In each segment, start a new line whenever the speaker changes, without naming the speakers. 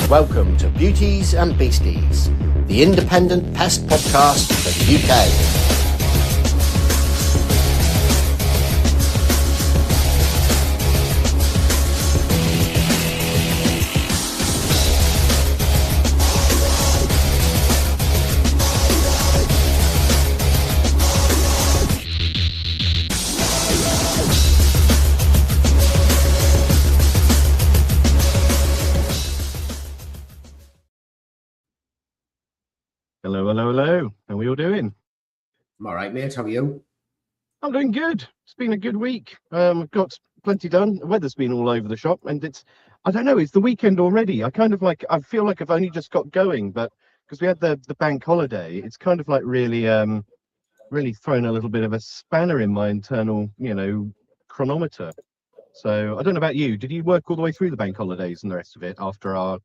Welcome to Beauties and Beasties, the independent pest podcast for the UK.
Hello. How are we all doing?
I'm all right, mate. How are you?
I'm doing good. It's been a good week. I've got plenty done. The weather's been all over the shop, and I don't know, it's the weekend already. I feel like I've only just got going, but because we had the bank holiday, it's kind of like really thrown a little bit of a spanner in my internal, chronometer. So I don't know about you. Did you work all the way through the bank holidays and the rest of it after our,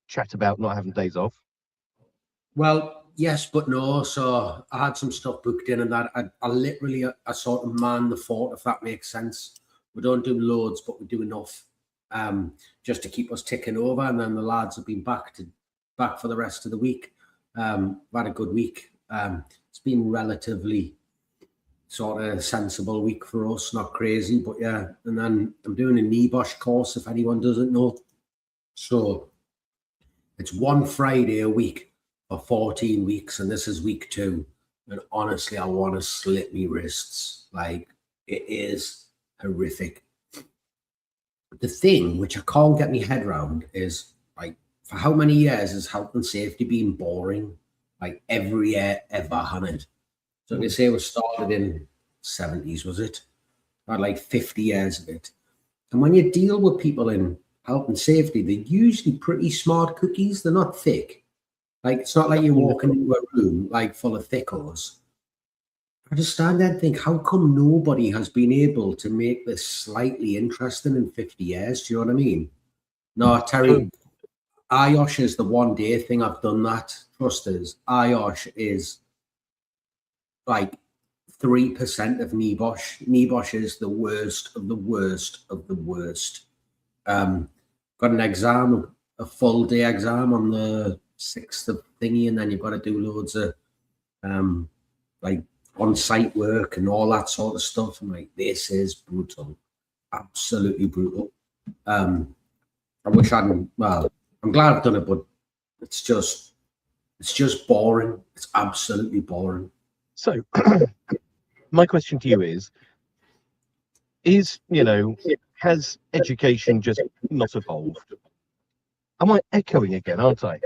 chat about not having days off?
Well, yes, but no. So I had some stuff booked in and that. I literally, I sort of man the fort, if that makes sense. We don't do loads, but we do enough just to keep us ticking over. And then the lads have been back for the rest of the week. Had a good week. It's been relatively sort of sensible week for us, not crazy, but yeah. And then I'm doing a NEBOSH course, if anyone doesn't know. So it's one Friday a week for 14 weeks, and this is week 2. And honestly, I want to slit me wrists. Like, it is horrific. The thing which I can't get my head around is, like, for how many years has health and safety been boring? Like, every year ever, hasn't it? So they say it was started in 70s, was it? I had like 50 years of it. And when you deal with people in health and safety, they're usually pretty smart cookies. They're not thick. Like, it's not like you're walking into a room like full of thickos. I just stand there and think, how come nobody has been able to make this slightly interesting in 50 years? Do you know what I mean? No, Terry, IOSH is the one day thing I've done that. Trust us, IOSH is like 3% of NEBOSH. NEBOSH is the worst of the worst of the worst. Got an exam, a full day exam on the 6th of thingy, and then you've got to do loads of like on-site work and all that sort of stuff. I'm like, this is brutal, absolutely brutal. I wish I'm glad I've done it, but it's just boring. It's absolutely boring.
So my question to you is, has education just not evolved? Am I echoing again, aren't I?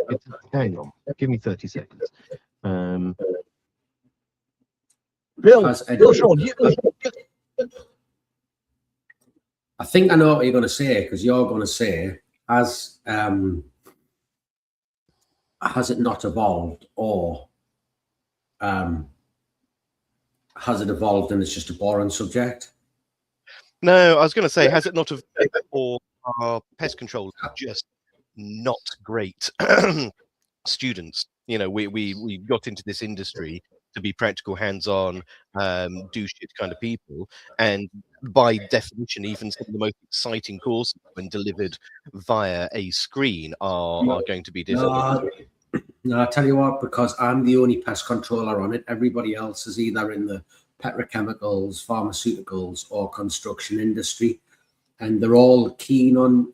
Hang on, give me 30 seconds. Bill, Sean,
I think I know what you're going to say, because you're going to say, has it not evolved, or has it evolved and it's just a boring subject?
No, I was going to say, has it not evolved, or our pest control just not great students? We got into this industry to be practical, hands-on, do shit kind of people, and by definition, even some of the most exciting courses, when delivered via a screen, are going to be difficult.
No, I tell you what, because I'm the only pest controller on it. Everybody else is either in the petrochemicals, pharmaceuticals, or construction industry, and they're all keen on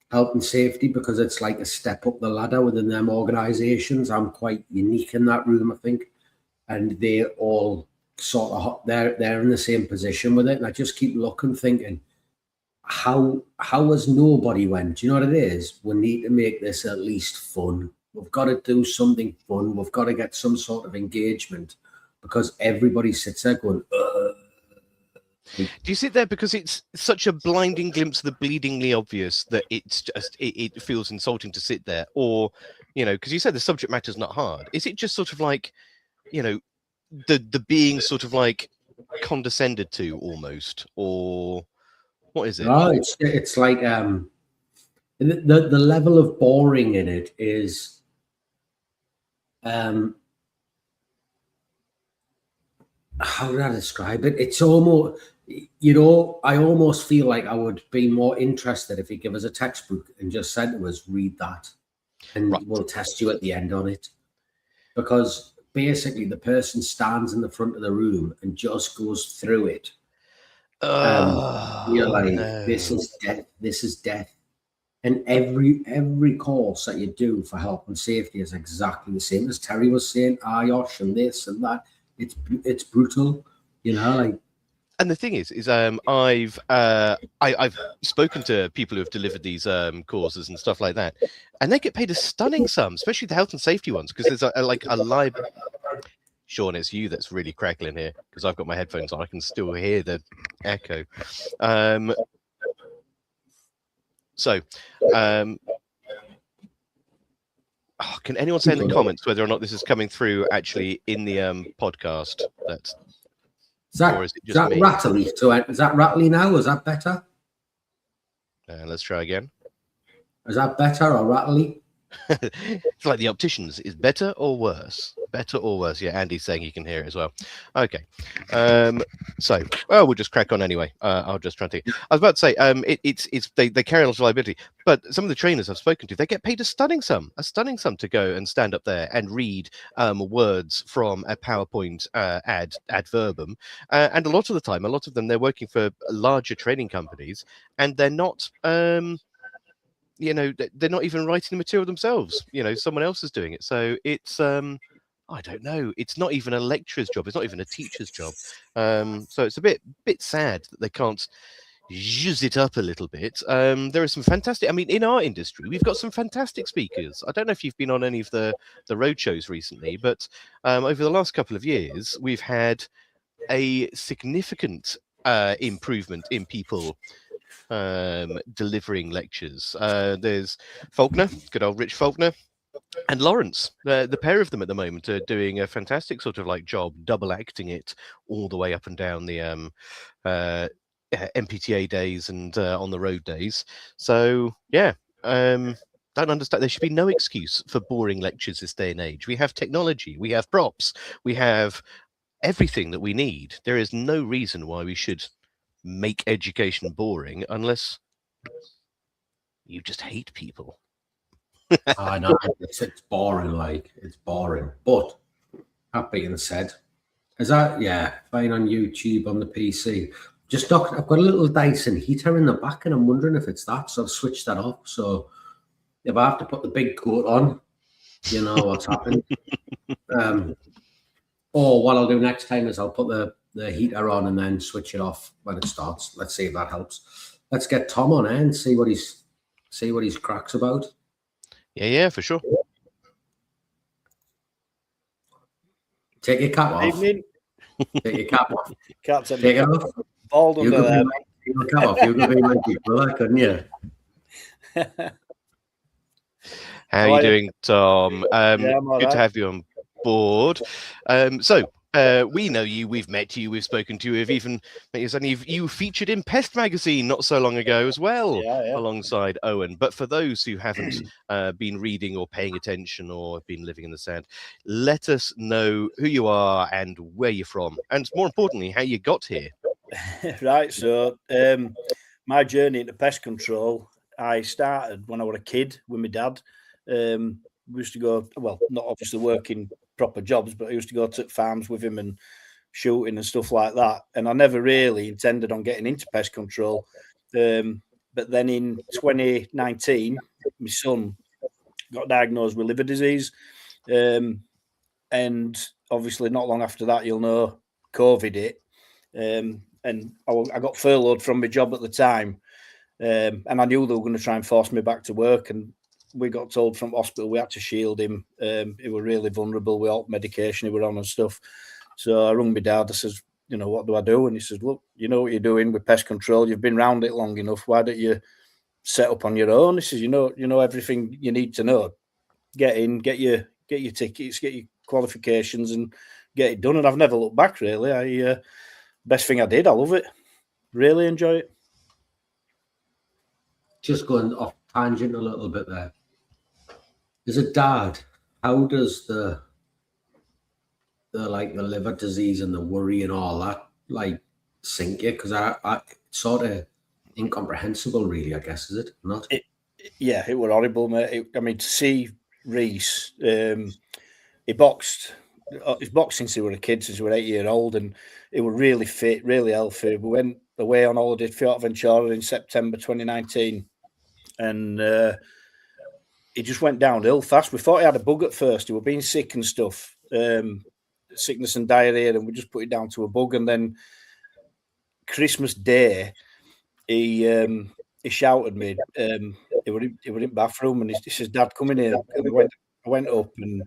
health and safety because it's like a step up the ladder within them organizations. I'm quite unique in that room, I think, and they all sort of they're in the same position with it. And I just keep looking, thinking, how has nobody went? Do you know what it is? We need to make this at least fun. We've got to do something fun. We've got to get some sort of engagement, because everybody sits there going,
Do you sit there because it's such a blinding glimpse of the bleedingly obvious that it's just it feels insulting to sit there? Or, because you said the subject matter is not hard. Is it just sort of like, the being sort of like condescended to almost, or what is it?
No, it's like the level of boring in it is how do I describe it? It's almost You know, I almost feel like I would be more interested if he gave us a textbook and just said to us, read that, and
Right.
we'll test you at the end on it. Because basically the person stands in the front of the room and just goes through it. You're like, this is death. This is death. And every course that you do for health and safety is exactly the same. As Terry was saying, IOSH and this and that. It's brutal, you know. Like,
And the thing is I've spoken to people who have delivered these courses and stuff like that, and they get paid a stunning sum, especially the health and safety ones, because there's a live. Sean, it's you that's really crackling here because I've got my headphones on. I can still hear the echo. Can anyone say in the comments whether or not this is coming through actually in the podcast?
Is that rattly? Is that rattly now? Is that better?
Let's try again.
Is that better or rattly?
It's like the opticians. Is better or worse? Better or worse? Yeah, Andy's saying he can hear it as well. Okay. We'll just crack on anyway. I'll just try and think. I was about to say, they carry a lot of liability, but some of the trainers I've spoken to, they get paid a stunning sum to go and stand up there and read words from a PowerPoint ad verbum. And a lot of the time, a lot of them, they're working for larger training companies, and they're not. They're not even writing the material themselves. Someone else is doing it. So it's I don't know. It's not even a lecturer's job. It's not even a teacher's job. So it's a bit sad that they can't use it up a little bit. There are some fantastic. I mean, in our industry, we've got some fantastic speakers. I don't know if you've been on any of the road shows recently, but over the last couple of years, we've had a significant improvement in people delivering lectures. There's Faulkner, good old Rich Faulkner, and Lawrence. The pair of them at the moment are doing a fantastic sort of like job, double acting it all the way up and down the MPTA days and on the road days. So yeah, don't understand. There should be no excuse for boring lectures this day and age. We have technology, we have props, we have everything that we need. There is no reason why we should make education boring unless you just hate people.
I know it's boring, it's boring. But that being said, fine on YouTube on the PC. I've got a little Dyson heater in the back, and I'm wondering if it's that. So I've switched that off. So if I have to put the big coat on, you know what's happened. Or what I'll do next time is I'll put the heater on and then switch it off when it starts. Let's see if that helps. Let's get Tom on and see what he's cracks about.
Yeah, for sure.
Take your cap off.
Evening.
Take your cap off.
Captain.
Take it off.
Bald under there.
You could cap off. You could be my people, couldn't you?
How are you doing, Tom? Good to have you on board. We know you, we've met you, we've spoken to you, you featured in Pest magazine not so long ago as well, alongside Owen. But for those who haven't been reading or paying attention or been living in the sand, let us know who you are and where you're from, and more importantly, how you got here.
Right, so my journey into pest control, I started when I was a kid with my dad. We used to go, well, not obviously working proper jobs, but I used to go to farms with him and shooting and stuff like that. And I never really intended on getting into pest control. But then in 2019, my son got diagnosed with liver disease. And obviously not long after that, you'll know, COVID hit. And I got furloughed from my job at the time. And I knew they were going to try and force me back to work. And we got told from hospital we had to shield him. He was really vulnerable with all medication he was on and stuff. So I rung my dad. I says, what do I do? And he says, look, you know what you're doing with pest control. You've been around it long enough. Why don't you set up on your own? He says, you know everything you need to know. Get in, get your tickets, get your qualifications, and get it done. And I've never looked back, really. Best thing I did. I love it. Really enjoy it.
Just going off tangent a little bit there. As a dad, how does the liver disease and the worry and all that sink you because I it's sort of incomprehensible, really. I guess is it not?
Yeah, it were horrible, mate. I mean, to see Reese, he boxed. He's boxed since he was a kid, since he was 8 years old, and he was really fit, really healthy. We went away on holiday to Fuerteventura in September 2019, and he just went downhill fast. We thought he had a bug at first. He was being sick and stuff, sickness and diarrhea, and we just put it down to a bug. And then Christmas Day, he shouted me. He were in the bathroom, and he says, "Dad, come in here." And I went up, and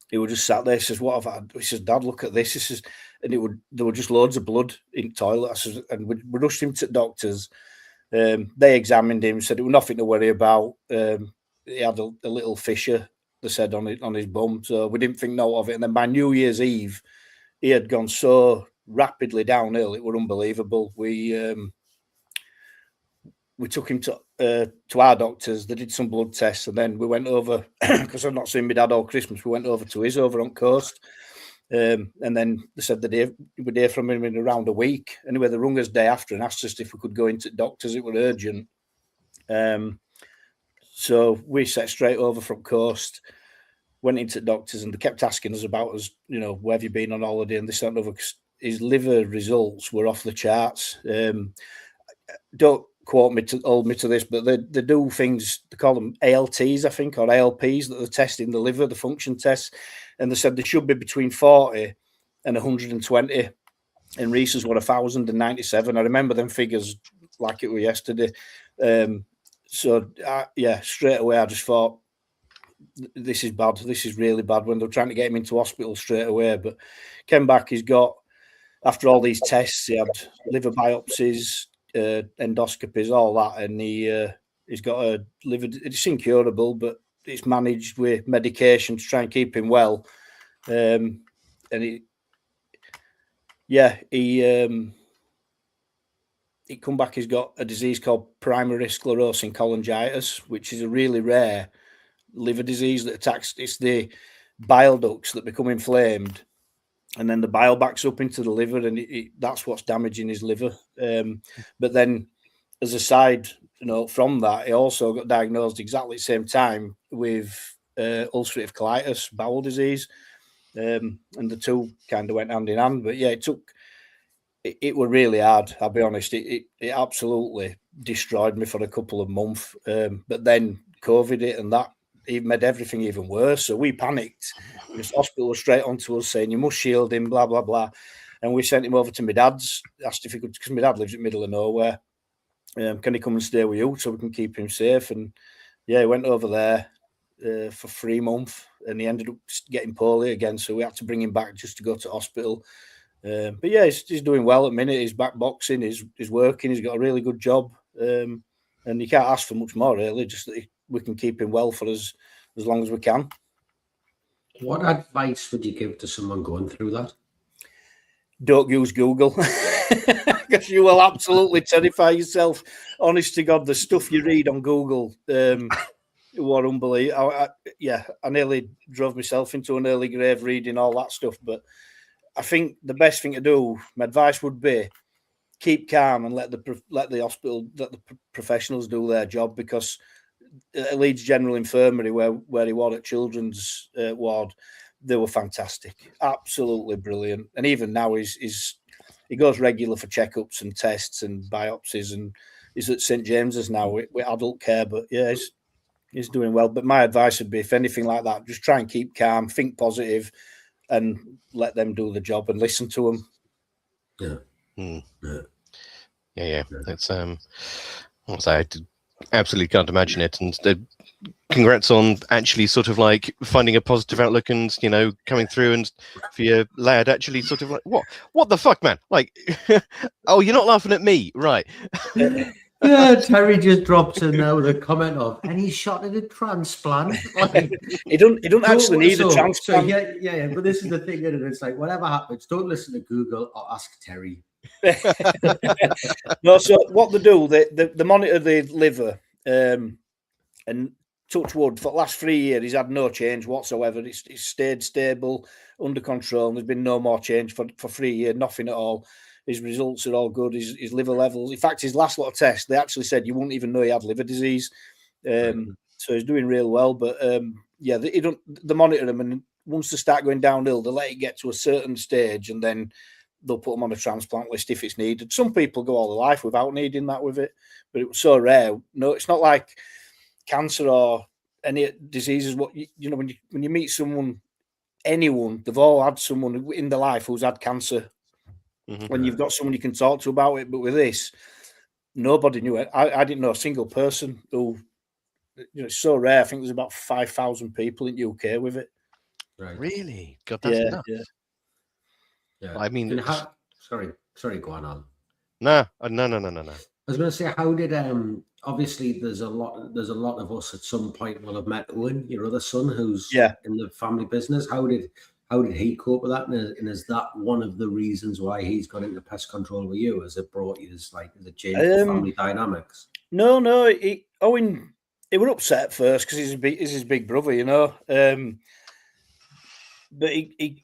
he was just sat there. He says, "What have I had?" He says, "Dad, look at this." He says, and there were just loads of blood in the toilet. I says, and we rushed him to doctors. They examined him, said it was nothing to worry about. He had a little fissure, they said, on his bum, so we didn't think no of it. And then by New Year's Eve, he had gone so rapidly downhill, it was unbelievable. We took him to our doctors. They did some blood tests, and then we went over because I've not seen my dad all Christmas. We went over to his over on coast, and then they said that we would hear from him in around a week. Anyway, they rung us day after and asked us if we could go into doctors. It was urgent. So we set straight over from coast, went into doctors, and they kept asking us about us, where have you been on holiday and this and that. His liver results were off the charts. Don't hold me to this, but they do things, they call them ALTs, I think, or ALPs, that they're testing the liver, the function tests, and they said they should be between 40 and 120, and Reese's were 1,097. I remember them figures like it were yesterday. So straight away I just thought, this is bad. This is really bad, when they're trying to get him into hospital straight away. But came back, he's got, after all these tests, he had liver biopsies, endoscopies, all that, and he's got a liver. It's incurable, but it's managed with medication to try and keep him well. And he come back. He's got a disease called primary sclerosing cholangitis, which is a really rare liver disease that attacks. It's the bile ducts that become inflamed, and then the bile backs up into the liver, and that's what's damaging his liver. But then, as a side note from that, he also got diagnosed exactly the same time with ulcerative colitis, bowel disease, and the two kind of went hand in hand. But yeah, it were really hard. I'll be honest. It absolutely destroyed me for a couple of months. But then COVID hit, and that it made everything even worse. So we panicked. The hospital was straight onto us saying, "You must shield him," blah blah blah. And we sent him over to my dad's. Asked if he could, because my dad lives in the middle of nowhere. Can he come and stay with you so we can keep him safe? And yeah, he went over there for 3 months, and he ended up getting poorly again. So we had to bring him back just to go to hospital. But yeah, he's doing well at the minute. He's back boxing. He's working. He's got a really good job. And you can't ask for much more, really. Just that we can keep him well for us as long as we can.
What advice would you give to someone going through that?
Don't use Google, because you will absolutely terrify yourself. Honest to God, the stuff you read on Google, what unbelievable. I nearly drove myself into an early grave reading all that stuff. But I think the best thing to do, my advice would be, keep calm and let the hospital, let the professionals do their job, because at Leeds General Infirmary, where he was at Children's Ward, they were fantastic, absolutely brilliant. And even now, he goes regular for checkups and tests and biopsies, and he's at St James's now with adult care. But yeah, he's doing well. But my advice would be, if anything like that, just try and keep calm, think positive, and let them do the job and listen to them.
Yeah. That's I absolutely can't imagine it. And congrats on actually sort of like finding a positive outlook and coming through, and for your lad actually sort of like, what the fuck, man? Like, oh, you're not laughing at me, right?
Yeah, Terry just drops in there with a comment of, and he's shot at a transplant. Like,
he don't actually need a transplant.
So yeah. But this is the thing, isn't it? It's like, whatever happens, don't listen to Google or ask Terry.
No, so what they do, they monitor the liver, and touch wood, for the last 3 years, he's had no change whatsoever. It's stayed stable, under control, and there's been no more change for 3 years, nothing at all. His results are all good. His liver levels. In fact, his last lot of tests, they actually said you wouldn't even know he had liver disease. So he's doing real well. But yeah, they monitor him, and once they start going downhill, they let it get to a certain stage, and then they'll put them on a transplant list if it's needed. Some people go all their life without needing that with it, but it was so rare. No, it's not like cancer or any diseases. What you know, when you meet someone, anyone, they've all had someone in their life who's had cancer. When you've got someone you can talk to about it, but with this, nobody knew it. I didn't know a single person who. It's so rare. I think there's about 5,000 people in the UK with it.
Right.
Really? God, that's nuts.
Yeah.
I mean,
sorry, go on.
No.
I was going to say, how did obviously there's a lot of us at some point will have met Owen, your other son, who's in the family business. How did he cope with that? And is that one of the reasons why he's got into pest control with you? Has it brought you as a change in family dynamics?
No, Owen. He was upset at first because he's his big brother, you know. But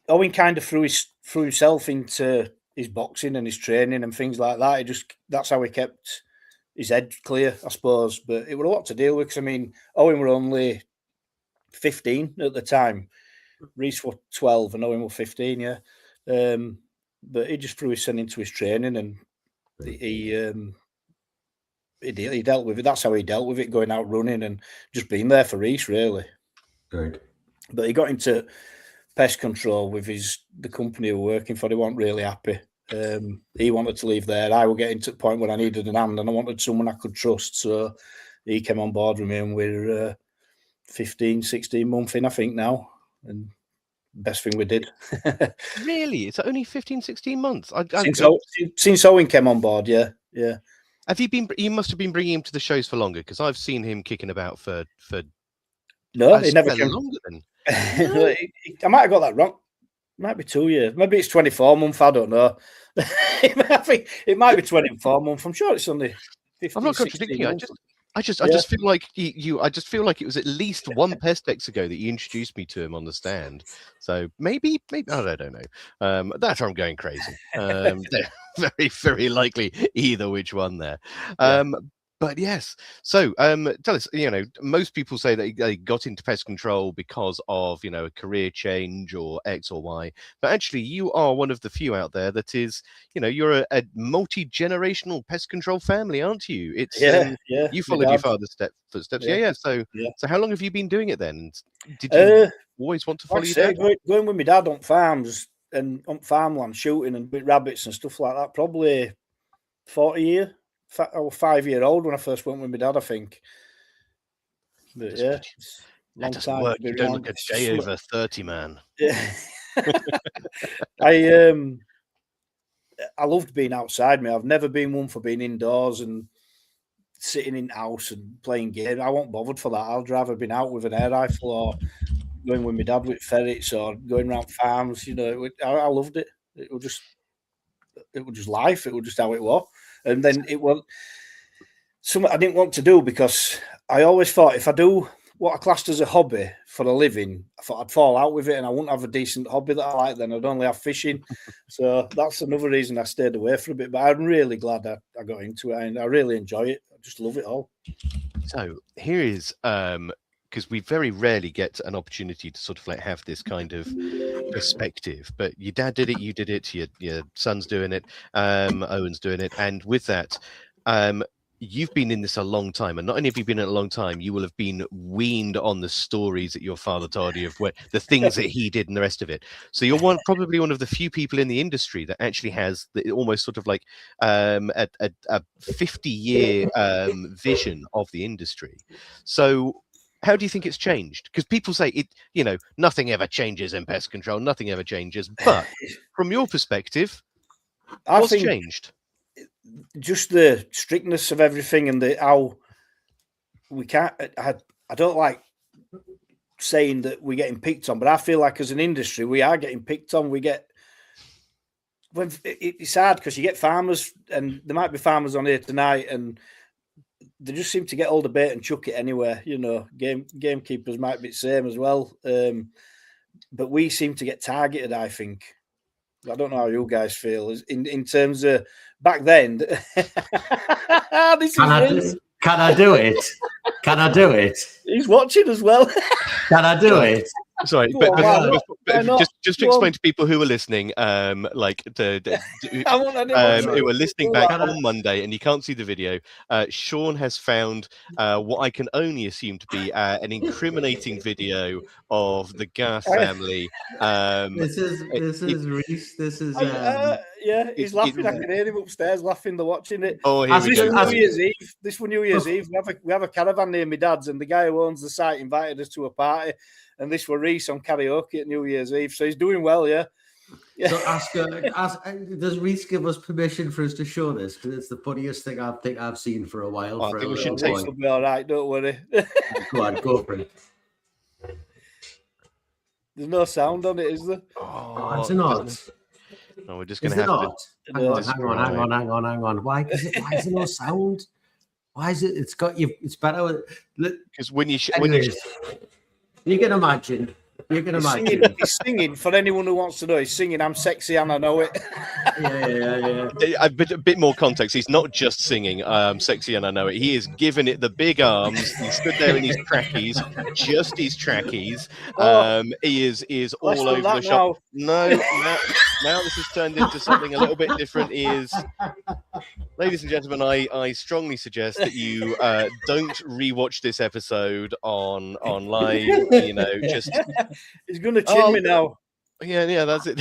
Owen kind of threw himself into his boxing and his training and things like that. That's how he kept his head clear, I suppose. But it was a lot to deal with because, I mean, Owen were only 15 at the time. Reese was 12 and Owen was 15, yeah. But he just threw his son into his training, and he dealt with it. That's how he dealt with it, going out running and just being there for Reese, really.
Good.
But he got into pest control with the company he was working for. They weren't really happy. He wanted to leave there. I was getting to the point where I needed an hand and I wanted someone I could trust. So he came on board with me, and we're 15, 16 months in, I think, now. And best thing we did.
Really? It's only 15, 16 months?
Since Owen came on board, yeah.
Have you been? You must have been bringing him to the shows for longer, because I've seen him kicking about for.
No, he never came.
Longer than.
I might have got that wrong. It might be 2 years. Maybe it's 24 months. I don't know. I think it might be 24 months. I'm sure it's only 15.
I'm not contradicting you. I just feel like I just feel like it was at least one Pestex ago that you introduced me to him on the stand. So maybe I don't know. That's where I'm going crazy. Very, very likely either which one there. But yes. So tell us, most people say that they got into pest control because of, a career change or X or Y. But actually, you are one of the few out there that is, you're a multi-generational pest control family, aren't you? It's you followed your father's footsteps. Yeah. So how long have you been doing it then? Did you always want to follow your dad?
Going with my dad on farms and on farmland, shooting and with rabbits and stuff like that, probably 40 years. I was 5 years old when I first went with my dad, I think. But
that doesn't work. You don't look a day over 30, man.
Yeah. I loved being outside, mate. I've never been one for being indoors and sitting in the house and playing games. I won't bothered for that. I'd rather been out with an air rifle or going with my dad with ferrets or going around farms. I loved it. It was just life. It was just how it was. And then it was something I didn't want to do, because I always thought if I do what I classed as a hobby for a living, I thought I'd fall out with it and I wouldn't have a decent hobby that I like then. I'd only have fishing. So that's another reason I stayed away for a bit. But I'm really glad I got into it, and I really enjoy it. I just love it all.
So here is because we very rarely get an opportunity to sort of have this kind of perspective, but your dad did it, you did it, your son's doing it, Owen's doing it, and with that, you've been in this a long time, and not only have you been in it a long time, you will have been weaned on the stories that your father told you of the things that he did and the rest of it. So you're probably one of the few people in the industry that actually has almost sort of a 50-year vision of the industry. So how do you think it's changed? Because people say nothing ever changes in pest control, nothing ever changes. But from your perspective, what's changed?
Just the strictness of everything, and how we can't. I don't like saying that we're getting picked on, but I feel like as an industry we are getting picked on. It's hard because you get farmers, and there might be farmers on here tonight, and they just seem to get all the bait and chuck it anywhere. Gamekeepers might be the same as well. But we seem to get targeted, I think. I don't know how you guys feel in terms of back then. This
Can I
is
do, can I do it? Can I do it?
he's watching as well.
Can I do
Well,
it?
Sorry,
Go
but,
on,
but-
why
but-
not?
but
Why not?
just to
Go on.
explain to people who are listening, like
I want anyone
who are listening
Go
back
on.
on Monday and you can't see the video, Sean has found what I can only assume to be an incriminating video of the Gath family.
This is Reese. This is
yeah, he's laughing. I can hear him upstairs laughing. They're watching it.
Oh, here we
This
go.
was New Year's Eve. This was New Year's Eve. We have a caravan near my dad's, and the guy who owns the site invited us to a party. And this were Reese on karaoke at New Year's Eve, so he's doing well, yeah.
So does Reese give us permission for us to show this? Because it's the funniest thing I think I've seen for a while.
Oh, I
for
think
a
we should
little
take
boy.
It'll be all right. Don't worry.
Go on, go for it.
There's no sound on it, is there?
Oh, is it not?
No, we're just
Is
going to
it
have
not?
to.
Hang on. Why is there no sound? Why is it? It's got you. It's better.
Because when you
Anyways, you can imagine. You can imagine.
He's singing for anyone who wants to know. He's singing "I'm sexy and I know it."
Yeah.
a bit more context. He's not just singing "Sexy and I Know It." He is giving it the big arms. He stood there in his trackies, just his trackies. He is all over the shop. No, now this has turned into something a little bit different. He is, ladies and gentlemen, I strongly suggest that you don't rewatch this episode on live. You know, just
He's going to chin me now.
yeah, that's it.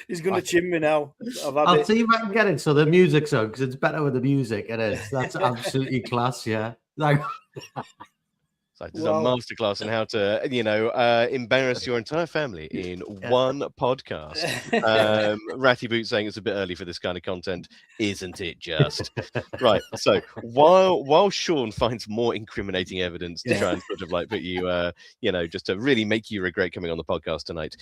He's going to chin me now.
I'll see if I can get it so the music's on because it's better with the music. It is. That's absolutely class. Yeah.
So there's a masterclass in how to, embarrass your entire family in one podcast. Ratty Boot saying it's a bit early for this kind of content, isn't it? Just right. So while Sean finds more incriminating evidence to try and sort of like put you, just to really make you regret coming on the podcast tonight,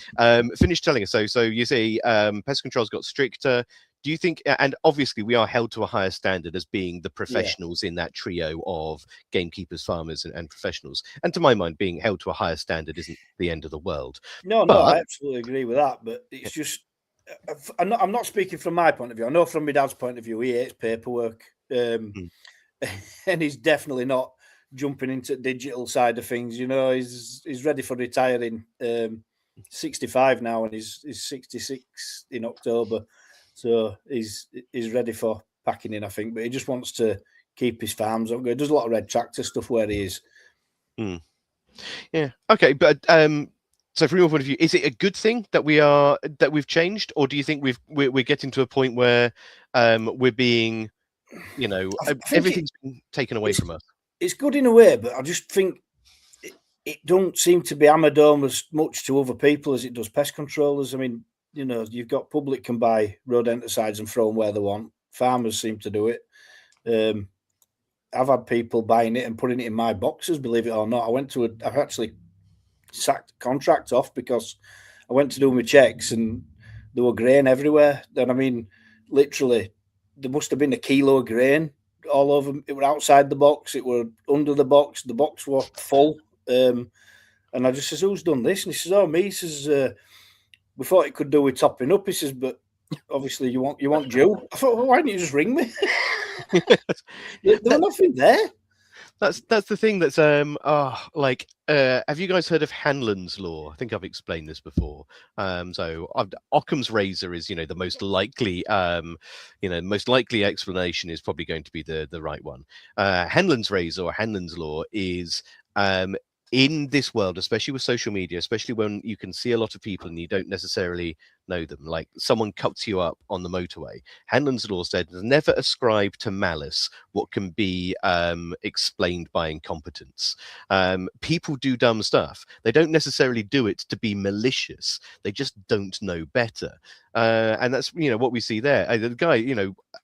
finish telling us. So you say pest control's got stricter. Do you think, and obviously we are held to a higher standard as being the professionals in that trio of gamekeepers, farmers, and professionals. And to my mind, being held to a higher standard isn't the end of the world.
No, I absolutely agree with that. But it's just, I'm not speaking from my point of view. I know from my dad's point of view, he hates paperwork. And he's definitely not jumping into the digital side of things. You know, he's ready for retiring. 65 now, and he's 66 in October. So he's ready for packing in, I think, but he just wants to keep his farms up. He does a lot of red tractor stuff where he is.
Yeah. Okay, but so from your point of view, is it a good thing that we've changed, or do you think we're getting to a point where we're being, everything's been taken away from us?
It's good in a way, but I just think it don't seem to be hammered home as much to other people as it does pest controllers. I mean, you've got public can buy rodenticides and throw them where they want. Farmers seem to do it. I've had people buying it and putting it in my boxes, believe it or not. I've actually sacked contract off because I went to do my checks and there were grain everywhere. And I mean, literally, there must have been a kilo of grain all over. It were outside the box. It were under the box. The box was full. And I just says, "Who's done this?" And he says, "Oh, me." He says, "We thought it could do with topping up." He says, "But obviously you want Joe." I thought, well, why didn't you just ring me? There was nothing there.
That's the thing. That's have you guys heard of Hanlon's law? I think I've explained this before. Occam's razor is the most likely most likely explanation is probably going to be the right one. Hanlon's razor or Hanlon's law is in this world, especially with social media, especially when you can see a lot of people and you don't necessarily know them, like someone cuts you up on the motorway. Hanlon's law said, never ascribe to malice what can be explained by incompetence. People do dumb stuff. They don't necessarily do it to be malicious. They just don't know better. And that's, what we see there. The guy,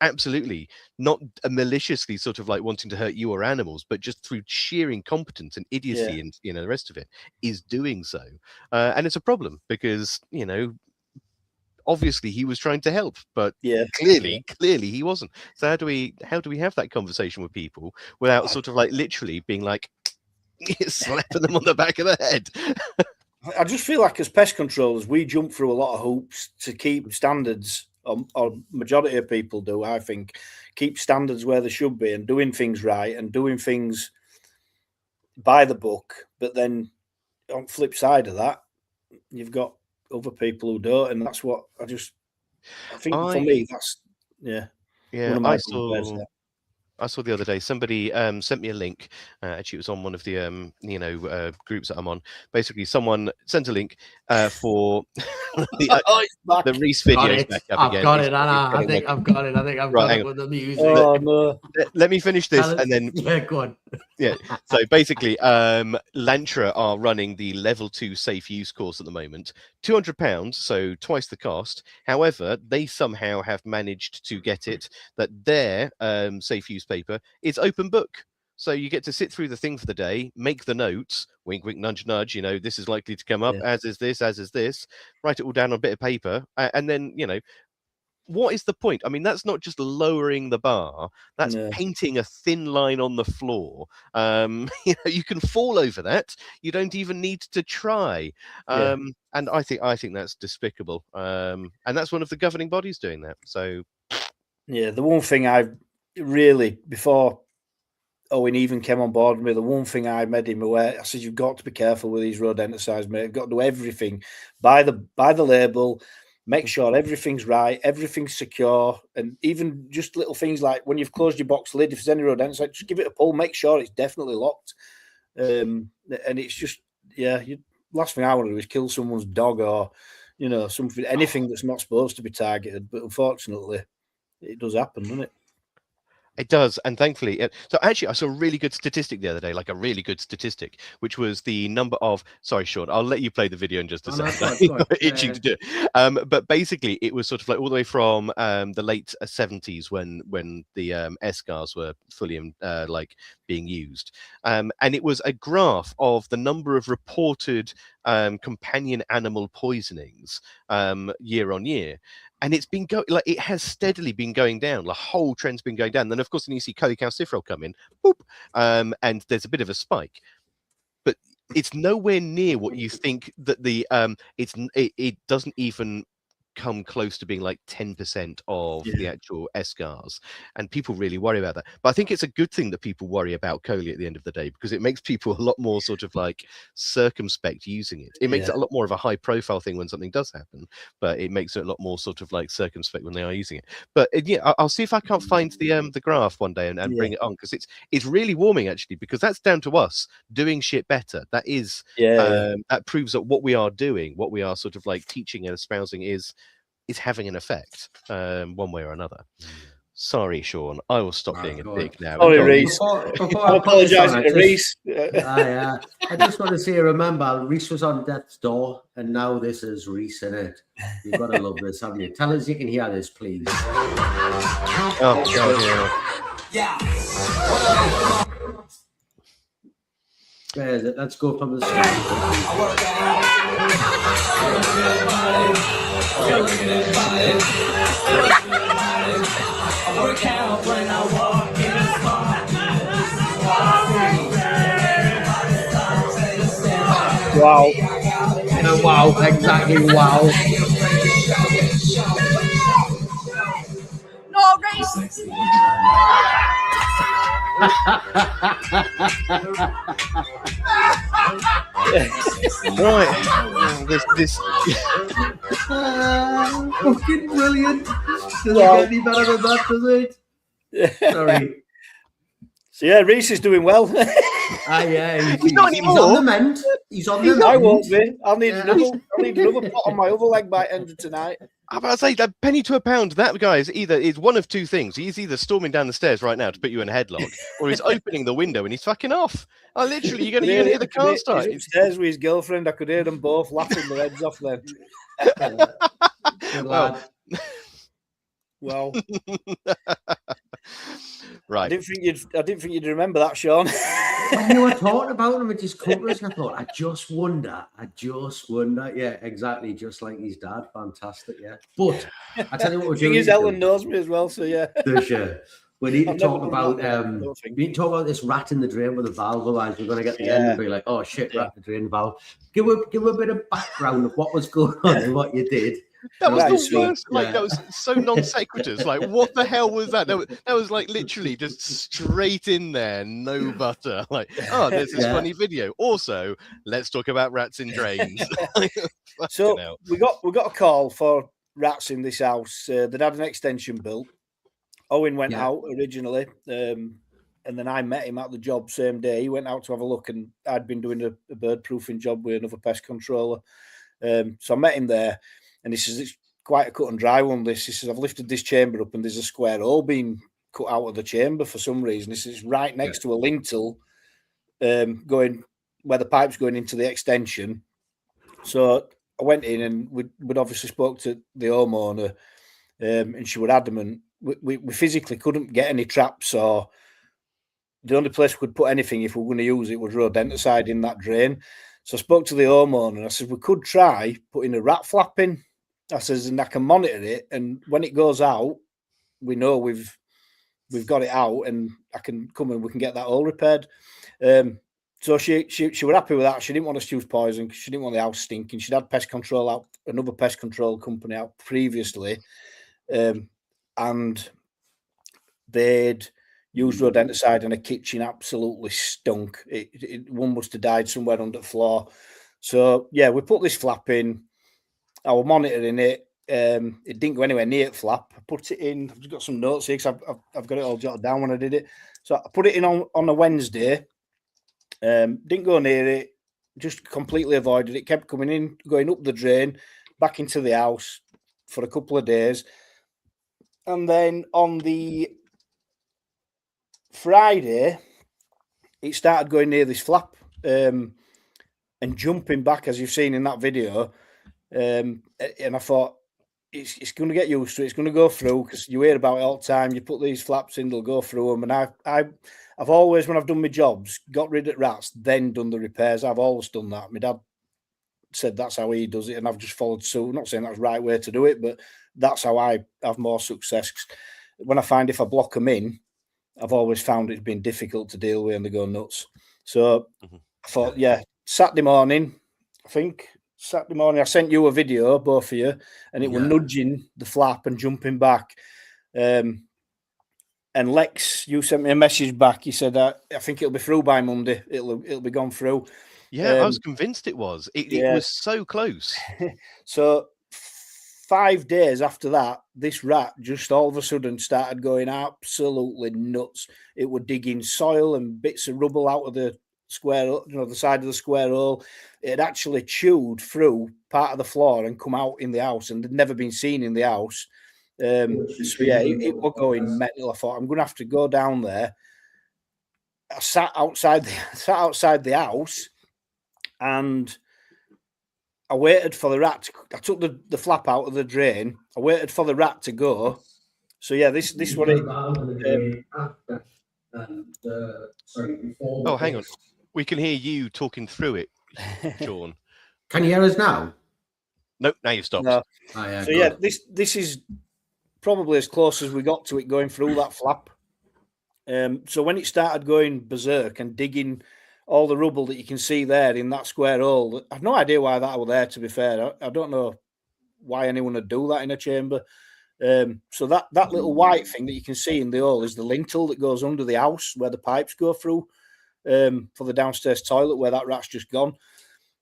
absolutely not maliciously sort of like wanting to hurt you or animals, but just through sheer incompetence and idiocy and, the rest of it is doing so. And it's a problem because, obviously he was trying to help, but clearly he wasn't. So how do we have that conversation with people without sort of like literally being like slapping them on the back of the head?
I just feel like as pest controllers, we jump through a lot of hoops to keep standards, or majority of people do, I think, keep standards where they should be and doing things right and doing things by the book. But then on the flip side of that, you've got other people who don't, and that's what I think for me, that's one of my bugbears there.
I saw the other day somebody sent me a link. Actually, it was on one of the groups that I'm on. Basically, someone sent a link for the Reese videos back up again.
Got it, Anna. I think I've got it. I think I've got it with the music.
Oh no!
Let me finish this, and then
go on.
Yeah. So basically, Lantra are running the level 2 safe use course at the moment. £200, so twice the cost. However, they somehow have managed to get it that their safe use paper is open book. So you get to sit through the thing for the day, make the notes, wink, wink, nudge, nudge, this is likely to come up, as is this, write it all down on a bit of paper. And then, what is the point? I mean, that's not just lowering the bar, that's painting a thin line on the floor. You can fall over that. You don't even need to try. And I think that's despicable. And that's one of the governing bodies doing that. So
yeah, the one thing I really, before Owen even came on board with me, the one thing I made him aware, I said, you've got to be careful with these rodenticides, mate. You've got to do everything by the label, make sure everything's right, everything's secure, and even just little things like when you've closed your box lid, if there's any rodenticide, just give it a pull, make sure it's definitely locked. And it's just, last thing I want to do is kill someone's dog or, something, anything that's not supposed to be targeted. But unfortunately, it does happen, doesn't it?
It does, and thankfully, so actually, I saw a really good statistic the other day, like a really good statistic, which was the number of. Sorry, Sean, I'll let you play the video in just a second. I'm itching to do it. But basically, it was sort of like all the way from the late 70s when the SCARs were fully being used, and it was a graph of the number of reported companion animal poisonings year on year. And it's been it has steadily been going down. The whole trend's been going down. Then, of course, then you see cholecalciferol come in, boop, and there's a bit of a spike. But it's nowhere near what you think that it doesn't even come close to being like 10% of the actual SCARs, and people really worry about that. But I think it's a good thing that people worry about Coley at the end of the day, because it makes people a lot more sort of like circumspect using it. It makes it a lot more of a high profile thing when something does happen, but it makes it a lot more sort of like circumspect when they are using it. But I'll see if I can't find the graph one day and bring it on, because it's really warming actually, because that's down to us doing shit better. That is that proves that what we are doing, what we are sort of like teaching and espousing is having an effect one way or another. Sorry, Sean. I will stop being a dick now.
Sorry, Reese. Before I apologise to Reese.
I just want to say, remember, Reese was on death's door, and now this is Reese in it. You've got to love this, haven't you? Tell us you can hear this, please.
Oh, God,
yeah. Where is it? Let's go from the start. I work out when I walk in the
wow.
Wow, exactly, wow.
No race.
Right. This
fucking brilliant. Does it get any better than that, does it? Sorry.
So yeah, Reese is doing well.
He's on the mend. He's on the mend.
I won't be. I'll need another pot on my other leg by end of tonight.
I'm about to say that penny to a pound. That guy is one of two things. He's either storming down the stairs right now to put you in a headlock, or he's opening the window and he's fucking off. Oh, literally, you're gonna hear the car start.
He's upstairs with his girlfriend. I could hear them both laughing their heads off then. Well.
Right.
I didn't think you'd remember that, Sean.
When you were talking about him with his cutlass, I thought, I just wonder. Yeah, exactly, just like his dad. Fantastic, yeah. But I tell you what, we're doing.
Ellen knows me as well, so yeah.
Does she? We need to
I've never
talk
done
about
that, I don't think.
we need to talk about this rat in the drain with the valve. Otherwise, we're going to get to the end and be like, "Oh shit, rat in the drain valve." Give a bit of background of what was going on and what you did.
That was
Right,
the
so-
worst. Like that was so non sequiturs. Like what the hell was that? That was like literally just straight in there, no butter. Like there's this
Yeah.
funny video. Also, let's talk about rats in drains.
So
Fucking hell.
we got a call for rats in this house. They'd had an extension built. Owen went
Yeah.
out originally, and then I met him at the job same day. He went out to have a look, and I'd been doing a bird proofing job with another pest controller. So I met him there, and he says it's quite a cut and dry one. He says I've lifted this chamber up, and there's a square hole being cut out of the chamber for some reason. He says it's right next to a lintel, going where the pipe's going into the extension. So I went in, and we'd obviously spoke to the homeowner, and she was adamant. We physically couldn't get any traps, or the only place we could put anything if we were going to use it was rodenticide in that drain. So I spoke to the homeowner, and I said, we could try putting a rat flap in. I says, and I can monitor it, and when it goes out, we know we've got it out, and I can come and we can get that hole repaired. So she was happy with that. She didn't want us to use poison because she didn't want the house stinking. She'd had pest control out, another pest control company out previously, and they'd used rodenticide, and a kitchen absolutely stunk. One must have died somewhere under the floor. So yeah, we put this flap in. I was monitoring it. It didn't go anywhere near it flap. I put it in. I've just got some notes here because I've got it all jotted down when I did it. So I put it in on a Wednesday. Didn't go near it. Just completely avoided it. Kept coming in, going up the drain, back into the house for a couple of days. And then on the Friday, it started going near this flap and jumping back, as you've seen in that video. And I thought, it's going to get used to it. It's going to go through, because you hear about it all the time. You put these flaps in, they'll go through them. And I've always, when I've done my jobs, got rid of rats, then done the repairs. I've always done that. My dad said that's how he does it, and I've just followed suit. I'm not saying that's the right way to do it, but that's how I have more success. When I find if I block them in, I've always found it's been difficult to deal with, and they go nuts. So I thought, Saturday morning, I sent you a video, both of you, and it was nudging the flap and jumping back. And Lex, you sent me a message back. He said, I think it'll be through by Monday. It'll be gone through.
Yeah, I was convinced it was. It was so close.
So 5 days after that, this rat just all of a sudden started going absolutely nuts. It would dig in soil and bits of rubble out of the square, the side of the square hole. It had actually chewed through part of the floor and come out in the house, and had never been seen in the house. It was going mental. I thought, I'm going to have to go down there. I sat outside the house, and I waited for the rat. I took the flap out of the drain. I waited for the rat to go. So yeah, this what it.
Oh, hang on. We can hear you talking through it, Sean.
Can you hear us now?
Nope, now you've stopped.
No.
Oh, yeah,
So yeah, this is probably as close as we got to it going through that flap. So when it started going berserk and digging all the rubble that you can see there in that square hole, I've no idea why that was there, to be fair. I don't know why anyone would do that in a chamber. So that little white thing that you can see in the hole is the lintel that goes under the house where the pipes go through for the downstairs toilet, where that rat's just gone.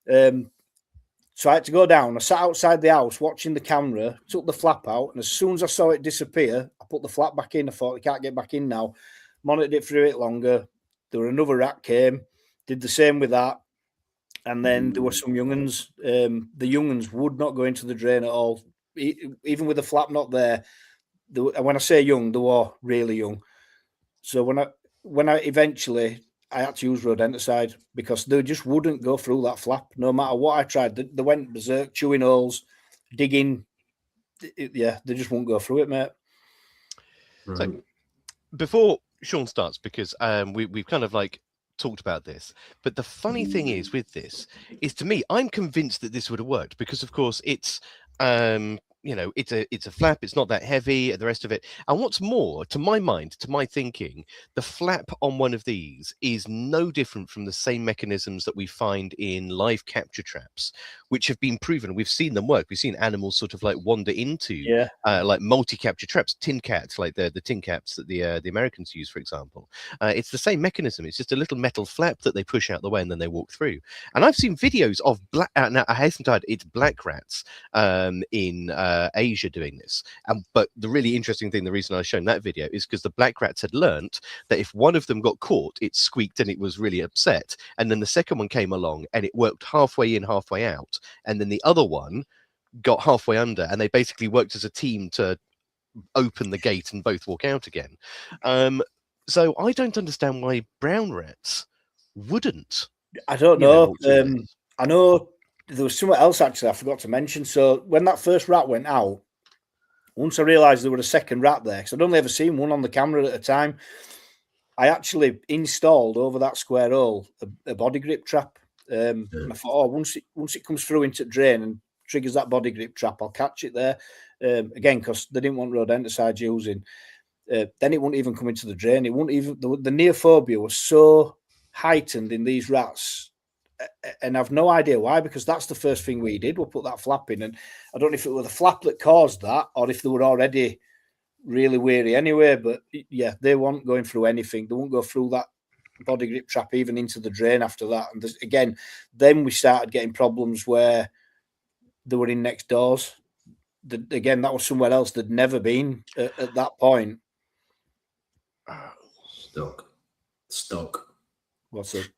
So I had to go down. I sat outside the house watching the camera, took the flap out, and as soon as I saw it disappear, I put the flap back in. I thought, I can't get back in now. Monitored it for a bit longer. There were another rat came, did the same with that. And then there were some young'uns. The young'uns would not go into the drain at all, even with the flap not there. When I say young, they were really young. So when I eventually, I had to use rodenticide because they just wouldn't go through that flap. No matter what I tried, they went berserk, chewing holes, digging. They just won't go through it, mate.
Right.
So before Sean starts, because we've kind of like talked about this, but the funny thing is with this is, to me, I'm convinced that this would have worked because, of course, it's it's a flap. It's not that heavy. The rest of it. And what's more, to my mind, to my thinking, the flap on one of these is no different from the same mechanisms that we find in live capture traps, which have been proven. We've seen them work. We've seen animals sort of like wander into like multi-capture traps, tin cats, like the tin cats that the Americans use, for example. It's the same mechanism. It's just a little metal flap that they push out the way and then they walk through. And I've seen videos of black. Now I hasten to add, it's black rats in Asia doing this. But the really interesting thing, the reason I was showing that video is because the black rats had learnt that if one of them got caught, it squeaked and it was really upset. And then the second one came along and it worked halfway in, halfway out. And then the other one got halfway under, and they basically worked as a team to open the gate and both walk out again. So I don't understand why brown rats wouldn't.
I don't know. I know there was something else actually I forgot to mention. So when that first rat went out, once I realised there was a second rat there, because I'd only ever seen one on the camera at a time, I actually installed over that square hole a body grip trap. And I thought, once it comes through into drain and triggers that body grip trap, I'll catch it there. Again, because they didn't want rodenticides using. Then it wouldn't even come into the drain. It wouldn't even. The neophobia was so heightened in these rats, and I've no idea why, because that's the first thing we did. We'll put that flap in, and I don't know if it was the flap that caused that or if they were already really weary anyway. But yeah, they weren't going through anything. They won't go through that body grip trap even into the drain after that. And again, then we started getting problems where they were in next doors. Again, that was somewhere else they'd never been at that point.
Stuck.
What's it?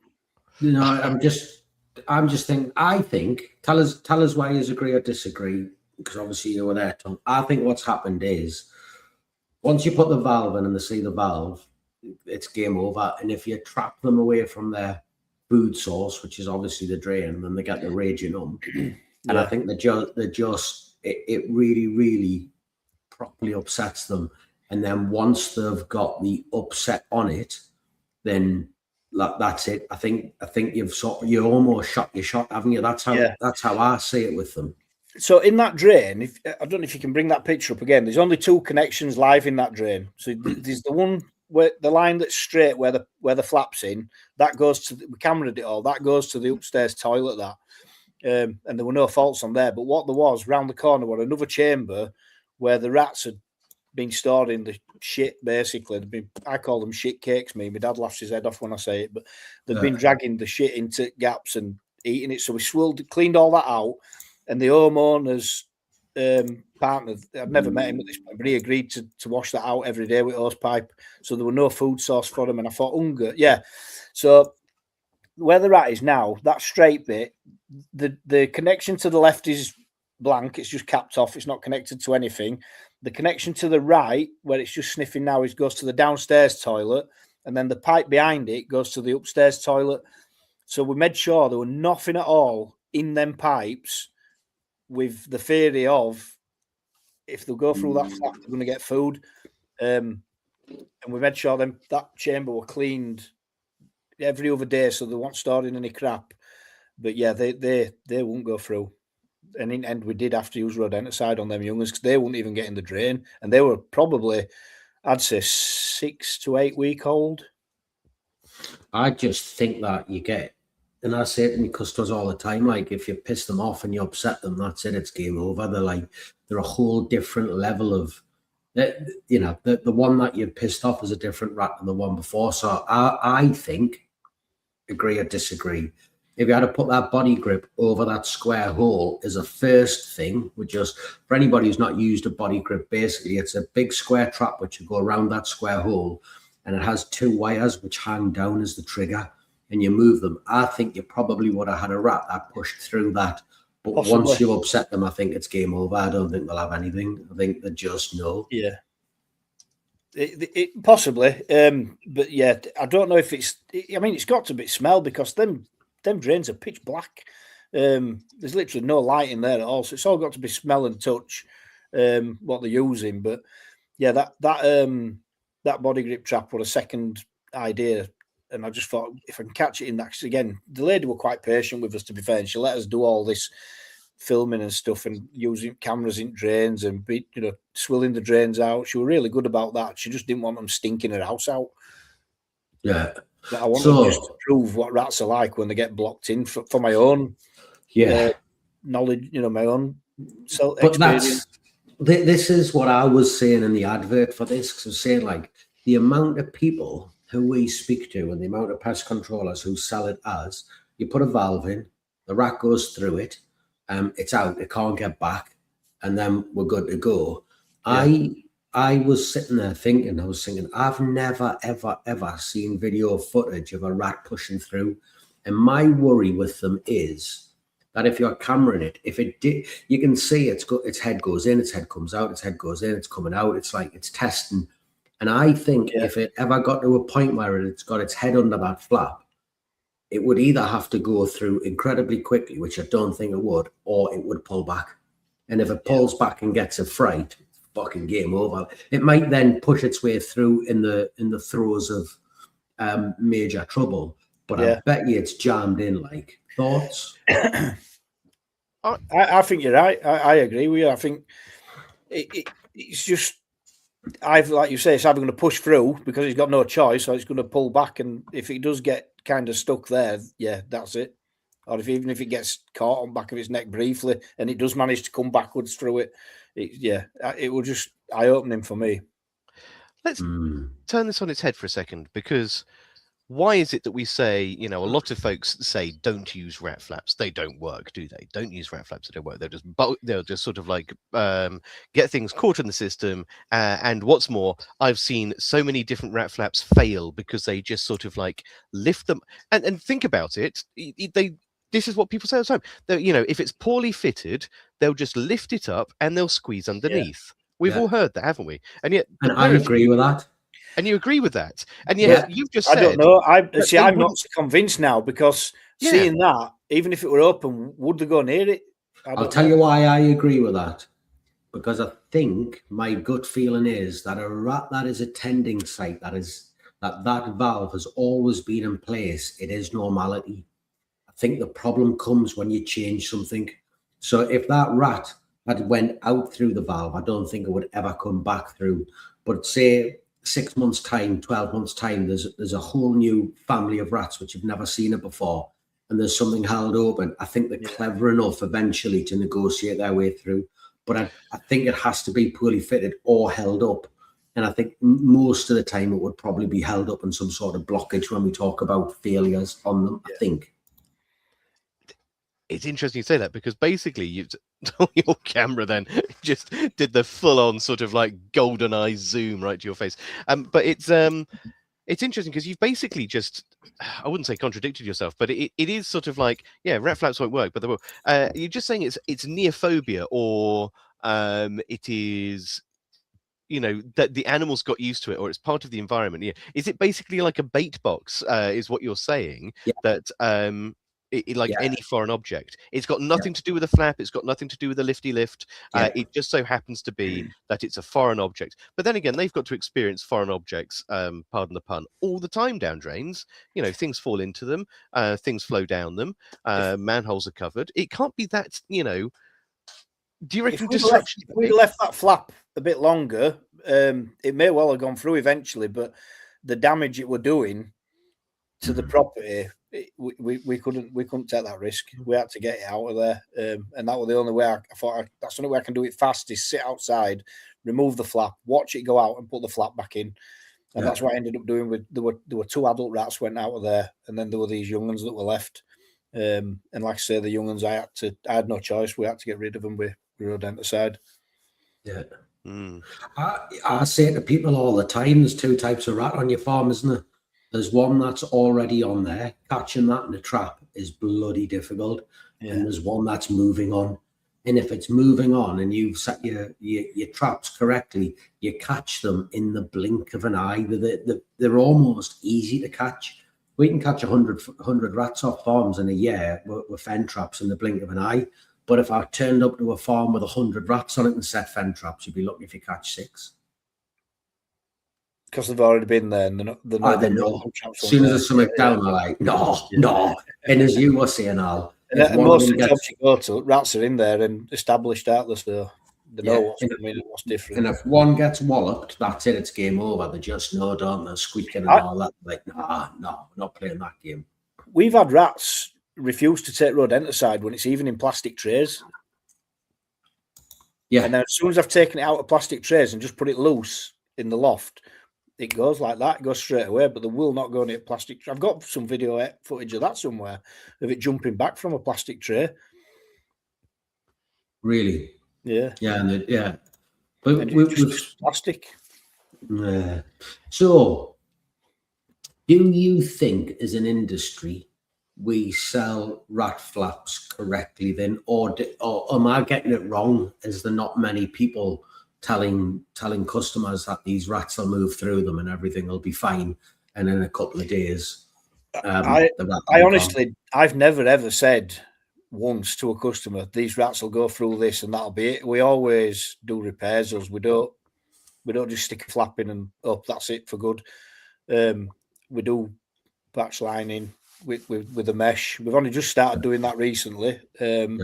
I'm just thinking. I think tell us why you agree or disagree, because obviously you were there, Tom. I think what's happened is once you put the valve in and they see the valve, it's game over. And if you trap them away from their food source, which is obviously the drain, then they get the raging on. And I think it really, really properly upsets them. And then once they've got the upset on it, then that's it. I think you almost shot your shot, haven't you? That's how I see it with them.
So in that drain, I don't know if you can bring that picture up again. There's only two connections live in that drain. So there's the one where the line that's straight where the flap's in, that goes to we cameraed it all. That goes to the upstairs toilet. And there were no faults on there. But what there was round the corner was another chamber where the rats had been stored in the shit. Basically, I call them shit cakes. My dad laughs his head off when I say it, but they've been dragging the shit into gaps and eating it. So we cleaned all that out, and the homeowner's partner, I've never met him at this point, but he agreed to wash that out every day with hose pipe. So there were no food source for him, and I thought hunger, yeah. So where the rat is now, that straight bit, the connection to the left is blank. It's just capped off. It's not connected to anything. The connection to the right, where it's just sniffing now, goes to the downstairs toilet, and then the pipe behind it goes to the upstairs toilet. So we made sure there were nothing at all in them pipes, with the theory of if they go through that flap, they're going to get food. And we made sure that chamber were cleaned every other day, so they weren't storing any crap. But yeah, they won't go through. And in the end, we did have to use rodenticide on them youngers because they wouldn't even get in the drain. And they were probably, I'd say, 6 to 8 week old.
I just think that you get, and I say it to my customers all the time, like if you piss them off and you upset them, that's it, it's game over. They're a whole different level of, the one that you pissed off is a different rat than the one before. So I think, agree or disagree, if you had to put that body grip over that square hole as a first thing, for anybody who's not used a body grip, basically it's a big square trap which you go around that square hole, and it has 2 wires which hang down as the trigger, and you move them. I think you probably would have had a rat that pushed through that. But possibly. Once you upset them, I think it's game over. I don't think they'll have anything. I think they just know.
Yeah. It possibly. But yeah, I don't know if it's, it's got to be smell, because them drains are pitch black. There's literally no light in there at all. So it's all got to be smell and touch, what they're using. But yeah, that body grip trap was a second idea. And I just thought, if I can catch it in that, again, the lady were quite patient with us, to be fair, and she let us do all this filming and stuff and using cameras in drains and swilling the drains out. She was really good about that. She just didn't want them stinking her house out.
Yeah.
But I wanted just to prove what rats are like when they get blocked in for my own knowledge, my own experience.
This is what I was saying in the advert for this, because I was saying, like, the amount of people who we speak to and the amount of pest controllers who sell it as, you put a valve in, the rat goes through it, it's out, it can't get back, and then we're good to go. Yeah. I was sitting there thinking, I've never, ever, ever seen video footage of a rat pushing through. And my worry with them is that if you're cameraing it, if it did, you can see its head goes in, its head comes out, its head goes in, it's coming out. It's like it's testing. And I think if it ever got to a point where it's got its head under that flap, it would either have to go through incredibly quickly, which I don't think it would, or it would pull back. And if it pulls back and gets a fright, fucking game over. It might then push its way through in the throes of major trouble. But I bet you it's jammed in. Like, thoughts?
I think you're right. I agree with you. I think it's just, like you say, it's either going to push through because he's got no choice, or it's going to pull back. And if it does get kind of stuck there, that's it. Or even if it gets caught on the back of its neck briefly and it does manage to come backwards through it, it will just eye-opening for me.
Let's turn this on its head for a second, because why is it that we say, a lot of folks say don't use rat flaps? They don't work, do they? Don't use rat flaps. They don't work. They'll just sort of like get things caught in the system. And what's more, I've seen so many different rat flaps fail because they just sort of like lift them. And think about it. This is what people say all the time. If it's poorly fitted, they'll just lift it up and they'll squeeze underneath. Yeah. We've all heard that, haven't we? And yet,
I agree with that.
And you agree with that. And yet, you've just said...
I don't know. I'm not convinced now, because seeing that, even if it were open, would they go near it?
I'll tell you why I agree with that. Because I think my gut feeling is that a rat that is a tending site, that valve has always been in place. It is normality. I think the problem comes when you change something. So if that rat had went out through the valve, I don't think it would ever come back through. But say 6 months' time, 12 months' time, there's a whole new family of rats which you've never seen it before, and there's something held open. I think they're clever enough eventually to negotiate their way through. But I think it has to be poorly fitted or held up. And I think most of the time it would probably be held up in some sort of blockage when we talk about failures on them, I think.
It's interesting you say that, because basically your camera then just did the full-on sort of like golden eye zoom right to your face. But it's interesting because you've basically just, I wouldn't say contradicted yourself, but it is sort of like, rat flaps won't work, but they will. You're just saying it's neophobia, or it is, that the animals got used to it, or it's part of the environment. Yeah. Is it basically like a bait box, is what you're saying, that any foreign object? It's got nothing to do with a flap. It's got nothing to do with a lifty lift. It just so happens to be that it's a foreign object. But then again, they've got to experience foreign objects, pardon the pun, all the time down drains. Things fall into them, things flow down them, manholes are covered. It can't be that, do you reckon disruption?
If we left that flap a bit longer, it may well have gone through eventually, but the damage it were doing to the property, we couldn't take that risk. We had to get it out of there, and that was the only way. I thought that's the only way I can do it fast is sit outside, remove the flap, watch it go out, and put the flap back in. And that's what I ended up doing. There were 2 adult rats went out of there, and then there were these young ones that were left. And like I say, the young ones, I had no choice. We had to get rid of them with rodenticide.
Yeah. I say to people all the time, there's 2 types of rat on your farm, isn't there? There's one that's already on there. Catching that in a trap is bloody difficult. And there's one that's moving on. And if it's moving on and you've set your traps correctly, you catch them in the blink of an eye. They're almost easy to catch. We can catch 100 rats off farms in a year with fen traps in the blink of an eye. But if I turned up to a farm with 100 rats on it and set fen traps, you'd be lucky if you catch 6.
Because they've already been there, and they're not.
As soon as there's something down, they're like, no. And as you were saying, Al, if
And
one of
most
them
of the jobs
gets,
you go to, rats are in there and established, aren't they? So they know
yeah,
what's coming and what's different.
and if one gets walloped, that's it. It's game over. They just know, don't they? Squeaking and
I-
all that. Like, nah, no, we're not playing that game.
We've had rats refuse to take rodenticide when it's even in plastic trays.
Yeah,
And then as soon as I've taken it out of plastic trays and just put it loose in the loft, it goes like that. It goes straight away, but they will not go near plastic. I've got some video footage of that somewhere, of it jumping back from a plastic tray.
really.
Yeah.
Yeah, yeah. But
And
we've,
it's just plastic.
so, do you think, as an industry, we sell rat flaps correctly then, or am I getting it wrong? Is there not many people telling customers that these rats will move through them and everything will be fine, and in a couple of days,
I
the rat
I
will be gone?
honestly, I've never ever said once to a customer, these rats will go through this and that'll be it. We always do repairs. We don't just stick a flap in and up. That's it for good. We do patch lining with the mesh. We've only just started doing that recently. And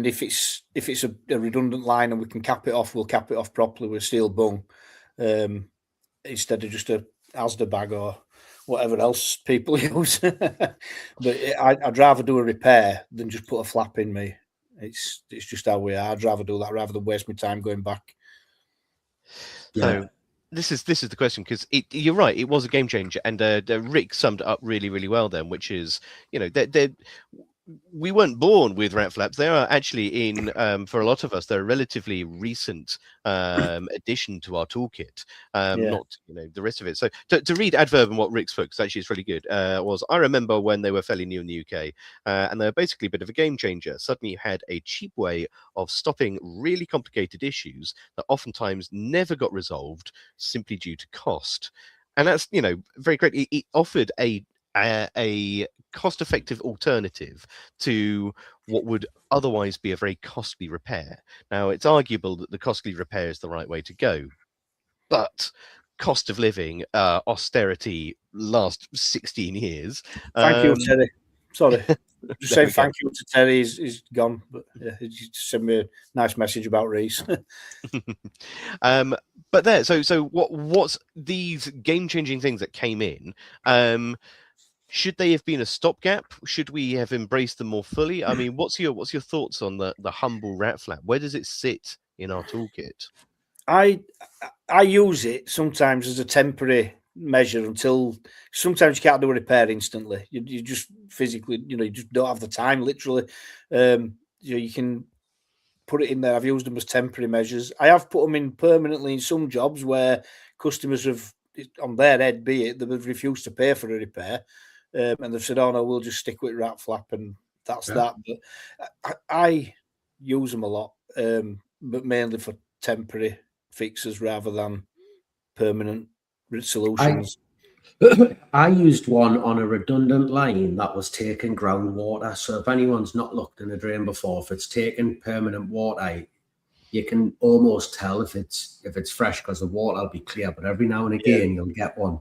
if it's a redundant line and we can cap it off, we'll cap it off properly with steel bung, instead of just a Asda bag or whatever else people use. But I'd rather do a repair than just put a flap in me. It's just how we are. I'd rather do that rather than waste my time going back.
So this is the question, because you're right, it was a game changer, and Rick summed it up really, really well then, which is, you know, we weren't born with rat flaps. They are actually in, for a lot of us, they're a relatively recent addition to our toolkit. Not, you know, the rest of it. So to read adverb and what Rick spoke, because actually it's really good, was, I remember when they were fairly new in the UK, and they're basically a bit of a game changer. Suddenly you had a cheap way of stopping really complicated issues that oftentimes never got resolved simply due to cost. And that's, you know, very great. It offered a cost-effective alternative to what would otherwise be a very costly repair. Now, it's arguable that the costly repair is the right way to go, but cost of living, austerity, last 16 years.
Thank you, Terry. Sorry. Just say thank you to Terry. He's gone, but yeah, he just sent me a nice message about Reese.
But there, so what's these game-changing things that came in? Should they have been a stopgap? Should we have embraced them more fully? I mean, what's your thoughts on the humble rat flap? Where does it sit in our toolkit?
I use it sometimes as a temporary measure until sometimes you can't do a repair instantly. You just physically, you know, you just don't have the time. Literally, you can put it in there. I've used them as temporary measures. I have put them in permanently in some jobs where customers have, on their head, be it, they've refused to pay for a repair. And they've said, "Oh no, we'll just stick with rat flap," and that's that. But I use them a lot, but mainly for temporary fixes rather than permanent solutions.
I used one on a redundant line that was taking groundwater. So if anyone's not looked in a drain before, if it's taking permanent water, you can almost tell if it's fresh because the water will be clear. But every now and again, you'll get one,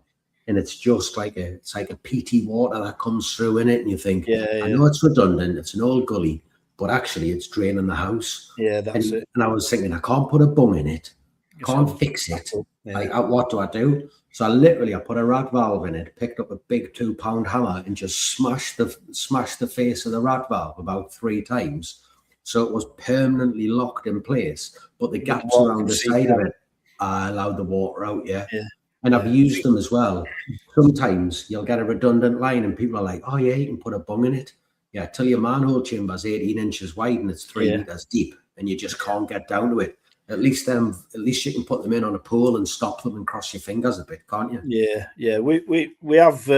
and it's just like it's like a peaty water that comes through in it, and you think, I know it's redundant, it's an old gully, but actually it's draining the house.
Yeah, that's it.
And I was thinking, I can't put a bung in it, can't fix it. Like, what do I do? So I put a rat valve in it, picked up a big 2-pound hammer, and just smashed the face of the rat valve about 3 times, so it was permanently locked in place. But the gaps around the side of it, I allowed the water out. And I've used them as well. Sometimes you'll get a redundant line, and people are like, "Oh yeah, you can put a bung in it." Yeah, till your manhole chamber's 18 inches wide and it's 3 meters deep, and you just can't get down to it. At least you can put them in on a pole and stop them and cross your fingers a bit, can't you?
Yeah. We have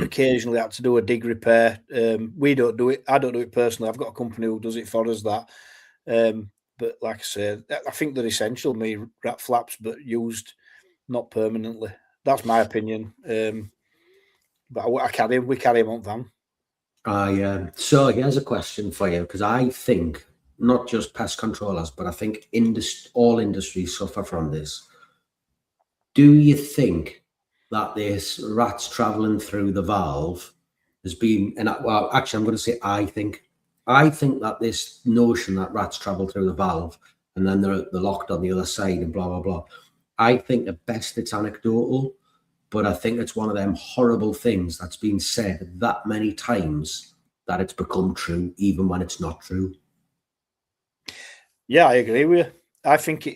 occasionally had to do a dig repair. We don't do it. I don't do it personally. I've got a company who does it for us. But like I said, I think they're essential. Rat flaps, but used not permanently. That's my opinion. But we carry them on van.
So here's a question for you, because I think not just pest controllers, but I think all industries suffer from this. Do you think that this rats traveling through the valve has been, and well, actually, I'm going to say I think that this notion that rats travel through the valve and then they're locked on the other side and blah blah blah. I think at best it's anecdotal, but I think it's one of them horrible things that's been said that many times that it's become true, even when it's not true.
Yeah, I agree with you. I think,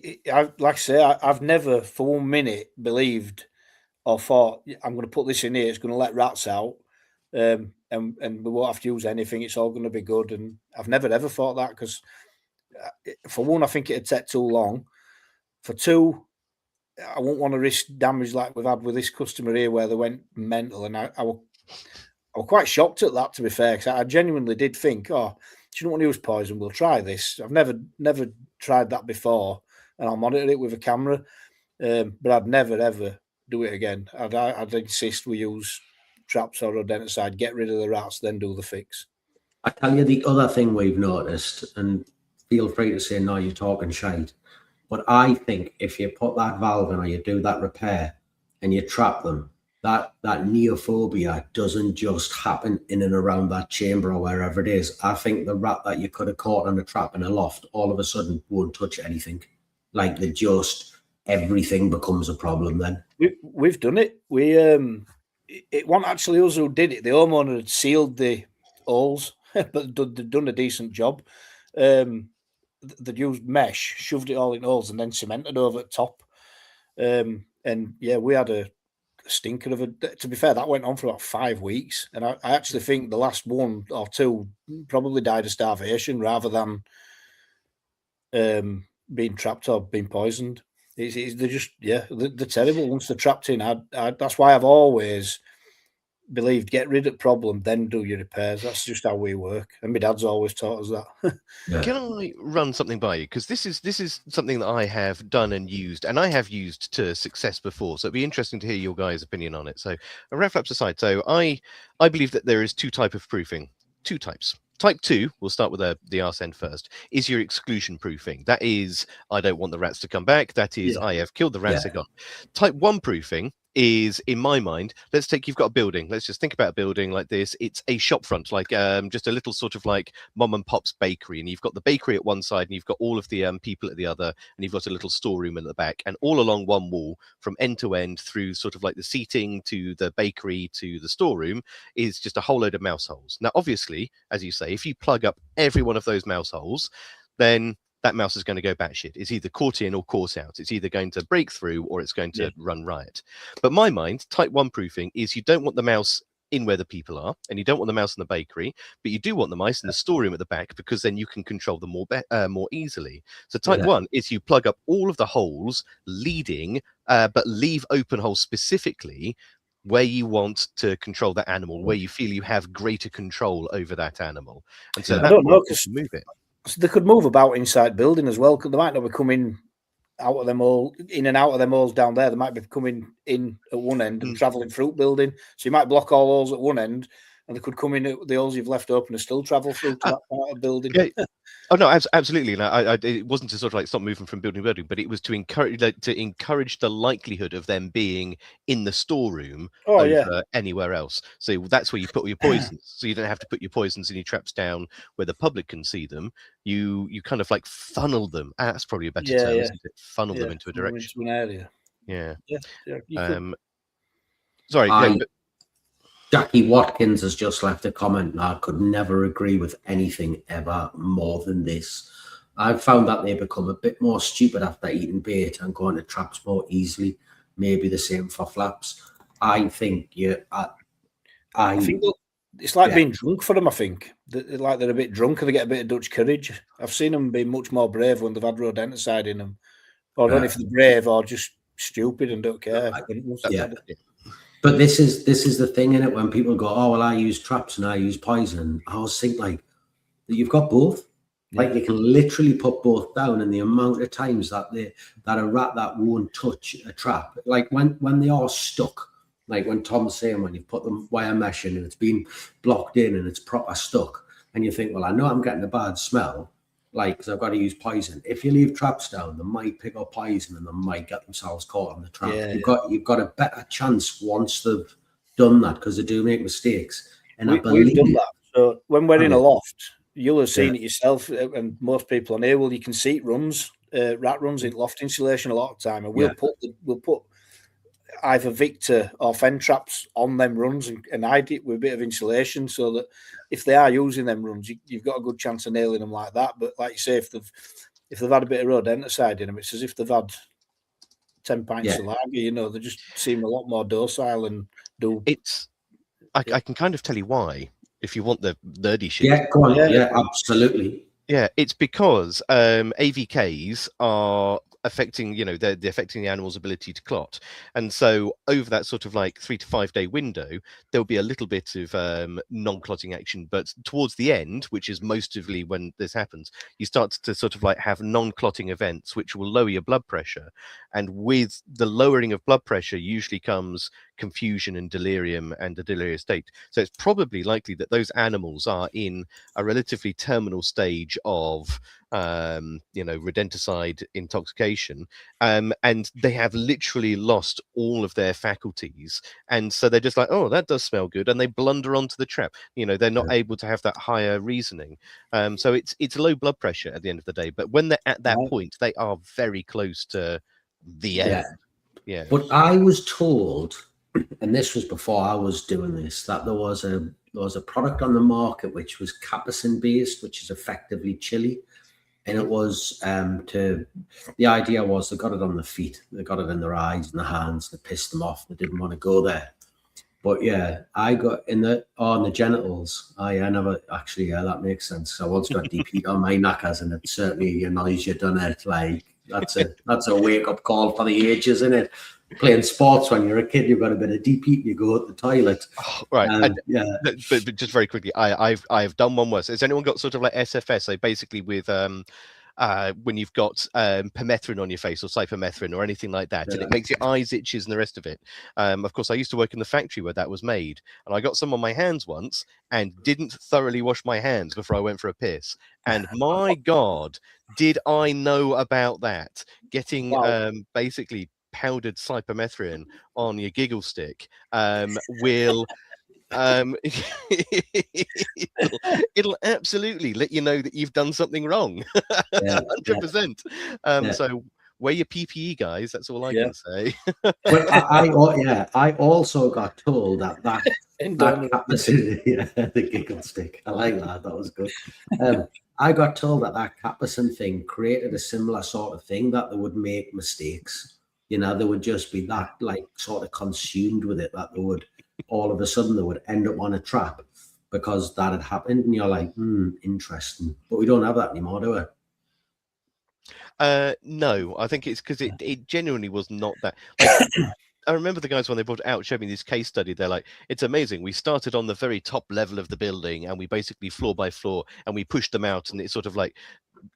like I say, I've never for 1 minute believed or thought, I'm going to put this in here, it's going to let rats out, and we won't have to use anything, it's all going to be good. And I've never ever thought that, because for one, I think it'd take too long. For two, I won't want to risk damage like we've had with this customer here, where they went mental, and I was quite shocked at that, to be fair, because I genuinely did think, oh, do you not want to use poison? We'll try this. I've never tried that before, and I'll monitor it with a camera, but I'd never ever do it again. I'd insist we use traps or rodenticide, get rid of the rats, then do the fix.
I tell you the other thing we've noticed, and feel free to say no, you're talking shite, but I think if you put that valve in or you do that repair and you trap them, that neophobia doesn't just happen in and around that chamber or wherever it is. I think the rat that you could have caught on a trap in a loft all of a sudden won't touch anything. Like everything becomes a problem then.
We've done it. It wasn't actually us who did it. The homeowner had sealed the holes, but they'd done a decent job. They'd used mesh, shoved it all in holes, and then cemented over the top. And yeah, we had a stinker of a. To be fair, that went on for about 5 weeks, and I actually think the last 1 or 2 probably died of starvation rather than being trapped or being poisoned. They're just, they're terrible once they're trapped in. That's why I've always believed, get rid of the problem, then do your repairs. That's just how we work, and my dad's always taught us that.
Yeah.
Can I run something by you? Because this is something that I have done and used, and I have used to success before. So it'd be interesting to hear your guys' opinion on it. So, rat flaps aside, so I believe that there is 2 types of proofing. 2 types. Type 2, we'll start with the arse end first, is your exclusion proofing. That is, I don't want the rats to come back. That is, I have killed the rats, they're gone. Type 1 proofing is, in my mind, you've got a building. Let's just think about a building like this. It's a shop front, like just a little sort of like mom and pop's bakery. And you've got the bakery at one side, and you've got all of the people at the other, and you've got a little storeroom at the back. And all along one wall, from end to end, through sort of like the seating to the bakery to the storeroom, is just a whole load of mouse holes. Now, obviously, as you say, if you plug up every one of those mouse holes, then that mouse is going to go batshit. It's either caught in or caught out. It's either going to break through or it's going to run riot. But my mind, type 1 proofing is you don't want the mouse in where the people are, and you don't want the mouse in the bakery, but you do want the mice in the storeroom at the back, because then you can control them more easily. So type 1 is you plug up all of the holes leading, but leave open holes specifically where you want to control that animal, where you feel you have greater control over that animal. And so
I don't know, because
move it.
So they could move about inside building as well. They might not be coming out of them all, in and out of them holes down there. They might be coming in at one end and travelling through building. So you might block all holes at one end, and they could come in at the holes you've left open and still travel through to that part of building.
Yeah. Oh no, absolutely. And it wasn't to sort of like stop moving from building to building, but it was to encourage the likelihood of them being in the storeroom over anywhere else. So that's where you put all your poisons. So you don't have to put your poisons and your traps down where the public can see them. You kind of like funnel them. That's probably a better term, isn't it? Funnel them into a direction.
Into an area.
Yeah. Sorry.
Jackie Watkins has just left a comment, and I could never agree with anything ever more than this. I've found that they become a bit more stupid after eating bait and going to traps more easily. Maybe the same for flaps. I think I think
it's like being drunk for them. I think they're a bit drunk and they get a bit of Dutch courage. I've seen them be much more brave when they've had rodenticide in them. Or I don't know if they're brave or just stupid and don't care.
But this is the thing, innit? When people go, oh well, I use traps and I use poison, I always think like you've got both. Like they can literally put both down, and the amount of times that a rat that won't touch a trap, like when they are stuck, like when Tom's saying when you've put the wire mesh in and it's been blocked in and it's proper stuck, and you think, well, I know I'm getting a bad smell, like, because I've got to use poison. If you leave traps down, they might pick up poison and they might get themselves caught on the trap. You've got a better chance once they've done that, because they do make mistakes. And I
We've
believe
done that. So when we're in a
Okay.
loft, you'll have seen it yourself, and most people on here will. You can see runs, rat runs in loft insulation a lot of time, and we'll put either Victor or Fen traps on them runs and hide it with a bit of insulation, so that if they are using them runs, you've got a good chance of nailing them like that. But like you say, if they've had a bit of rodenticide in them, it's as if they've had 10 pints of lager. You know, they just seem a lot more docile and do.
I can kind of tell you why, if you want the nerdy shit.
Yeah, go on. Yeah, absolutely.
Yeah, it's because AVKs are affecting, they're affecting the animal's ability to clot. And so over that sort of like 3 to 5 day window, there'll be a little bit of non-clotting action. But towards the end, which is mostly when this happens, you start to sort of like have non-clotting events, which will lower your blood pressure. And with the lowering of blood pressure usually comes confusion and delirium and a delirious state. So it's probably likely that those animals are in a relatively terminal stage of rodenticide intoxication, and they have literally lost all of their faculties, and so they're just like, oh, that does smell good, and they blunder onto the trap. They're not able to have that higher reasoning. So it's low blood pressure at the end of the day, but when they're at that point, they are very close to the end. Yeah.
But I was told, and this was before I was doing this, that there was a product on the market which was capsaicin based, which is effectively chili. And it was the idea was they got it on their feet, they got it in their eyes and their hands, they pissed them off, they didn't want to go there. But yeah, I got on the genitals. I never actually, that makes sense. I once got deep heat on my knackers, and it certainly acknowledge you done it. Like that's a wake up call for the ages, isn't it? Playing sports when you're a kid, you've got a bit of deep heat, you go at the toilet.
Right. But just very quickly, I've done one worse. Has anyone got sort of like SFS? So basically with when you've got permethrin on your face or cypermethrin or anything like that, and it makes your eyes itches and the rest of it. Of course, I used to work in the factory where that was made, and I got some on my hands once and didn't thoroughly wash my hands before I went for a piss. And my God, did I know about that? Getting basically powdered cypermethrin on your giggle stick will it'll absolutely let you know that you've done something wrong. 100%. So wear your PPE, guys. That's all I can say.
But I also got told that the giggle stick. I like that. That was good. I got told that capsaicin thing created a similar sort of thing, that they would make mistakes. They would just be that like sort of consumed with it that they would all of a sudden they would end up on a trap because that had happened, and you're like, interesting. But we don't have that anymore, do we?
No, I think it's because it genuinely was not that. Like, I remember the guys when they brought it out showed me this case study. They're like, it's amazing. We started on the very top level of the building, and we basically floor by floor, and we pushed them out, and it sort of like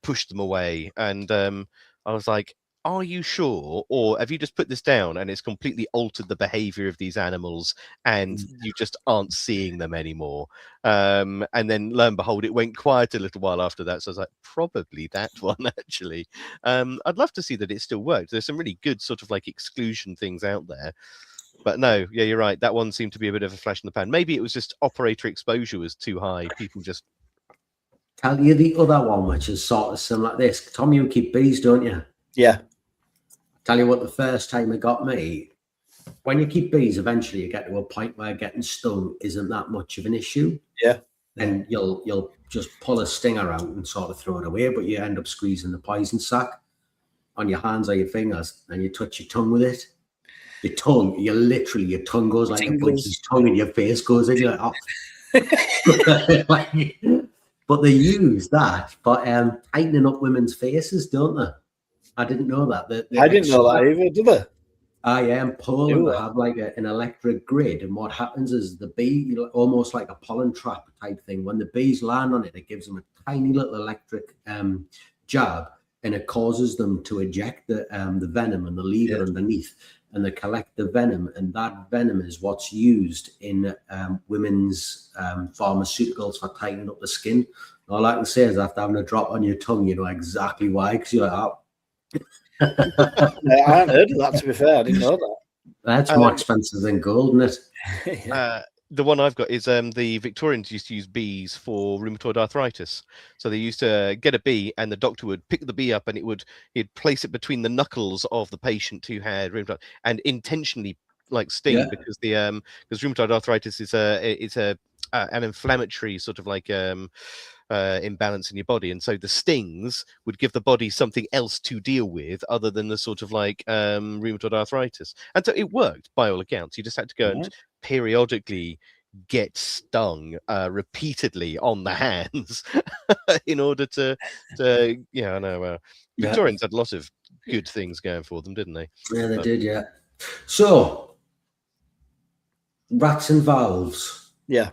pushed them away. And I was like, are you sure, or have you just put this down and it's completely altered the behavior of these animals and you just aren't seeing them anymore? And then lo and behold, it went quiet a little while after that. So I was like, probably that one actually. I'd love to see that it still worked. There's some really good sort of like exclusion things out there. But no, yeah, you're right. That one seemed to be a bit of a flash in the pan. Maybe it was just operator exposure was too high. People just...
Tell you the other one, which is sort of similar like this. Tom, you keep bees, don't you?
Yeah.
Tell you what, the first time it got me, when you keep bees, eventually you get to a point where getting stung isn't that much of an issue.
Yeah.
And you'll just pull a stinger out and sort of throw it away, but you end up squeezing the poison sac on your hands or your fingers, and you touch your tongue with it. Your tongue, your tongue goes like a bunch's tongue, and your face goes in. You're like, oh. But they use that for tightening up women's faces, don't they? I didn't know that.
I didn't know that either, did they?
I am Poland. They have like an electric grid, and what happens is the bee, almost like a pollen trap type thing. When the bees land on it, it gives them a tiny little electric jab, and it causes them to eject the venom, and they leave it underneath, and they collect the venom, and that venom is what's used in women's pharmaceuticals for tightening up the skin. All I can say is after having a drop on your tongue, you know exactly why, because you're like, oh.
I hadn't heard of that, to be fair. I didn't know that.
That's more expensive than gold, isn't it?
The one I've got is the Victorians used to use bees for rheumatoid arthritis. So they used to get a bee, and the doctor would pick the bee up, and he'd place it between the knuckles of the patient who had rheumatoid, and intentionally like sting,
Yeah.
because because rheumatoid arthritis is an inflammatory sort of like imbalance in your body, and so the stings would give the body something else to deal with other than the sort of like rheumatoid arthritis, and so it worked by all accounts. You just had to go and periodically get stung repeatedly on the hands in order to yeah, I know Victorians had a lot of good things going for them, didn't they?
Yeah, they did. Yeah. So, rats and valves.
Yeah.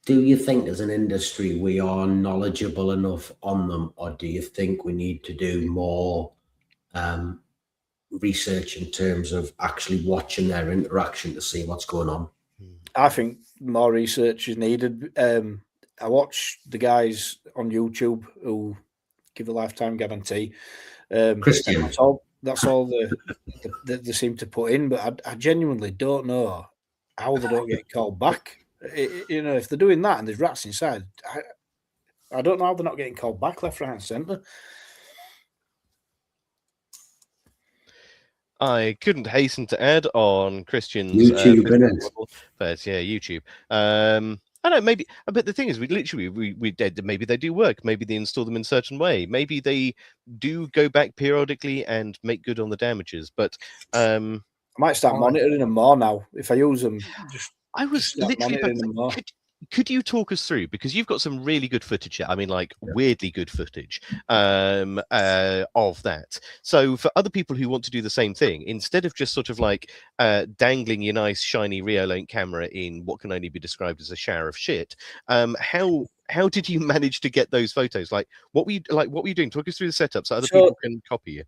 Do you think as an industry we are knowledgeable enough on them, or do you think we need to do more research in terms of actually watching their interaction to see what's going on?
I think more research is needed. I watch the guys on YouTube who give a lifetime guarantee.
Christian.
That's all they seem to put in, but I genuinely don't know how they don't get called back. You know, if they're doing that and there's rats inside, I don't know how they're not getting called back left, right, and centre.
I couldn't hasten to add on Christian's
YouTube,
but yeah, YouTube. I don't know, maybe, but the thing is, we did. Maybe they do work. Maybe they install them in a certain way. Maybe they do go back periodically and make good on the damages. But
I might start monitoring them more now. If I use them,
I was literally about to say, could you talk us through, because you've got some really good footage here. I mean, like weirdly good footage of that. So for other people who want to do the same thing, instead of just sort of like dangling your nice shiny Reolink camera in what can only be described as a shower of shit, how did you manage to get those photos? Like what were you doing? Talk us through the setup so other people can copy you.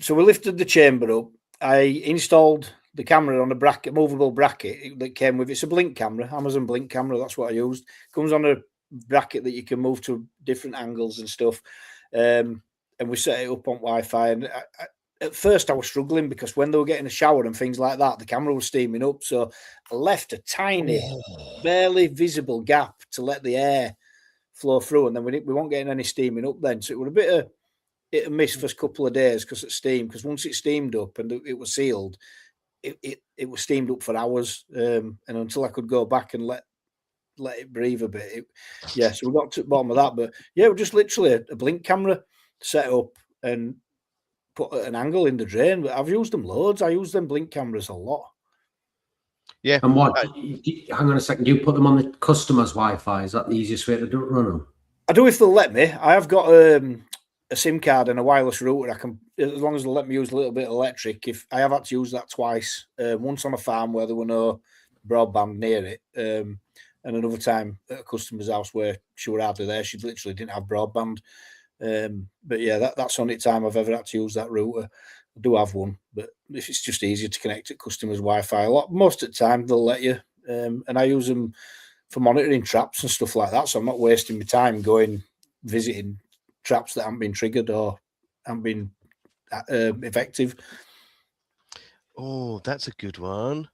So we lifted the chamber up. I installed the camera on a movable bracket that came with. It's a blink camera, Amazon blink camera. That's what I used. Comes on a bracket that you can move to different angles and stuff. And we set it up on Wi-Fi. And at first, I was struggling because when they were getting a shower and things like that, the camera was steaming up. So I left a tiny, barely visible gap to let the air flow through, and then we weren't getting any steaming up then. So it was a bit of hit and miss first couple of days because it's steam. Because once it steamed up and it was sealed, it was steamed up for hours, and until I could go back and let it breathe a bit. So we got to the bottom of that. But yeah, we're just literally a blink camera set up and put an angle in the drain. But I've used them loads. I use them blink cameras a lot.
Yeah.
And what? Hang on a second. Do you put them on the customer's Wi-Fi? Is that the easiest way to run them?
I do if they'll let me. I have got a SIM card and a wireless router. I can, as long as they'll let me use a little bit of electric. If I have had to use that twice, once on a farm where there were no broadband near it, and another time at a customer's house where she were hardly there. She literally didn't have broadband. But yeah, that's the only time I've ever had to use that router. I do have one, but if it's just easier to connect to customers' Wi-Fi, most of the time they'll let you. And I use them for monitoring traps and stuff like that, so I'm not wasting my time visiting traps that haven't been triggered or haven't been effective.
Oh, that's a good one.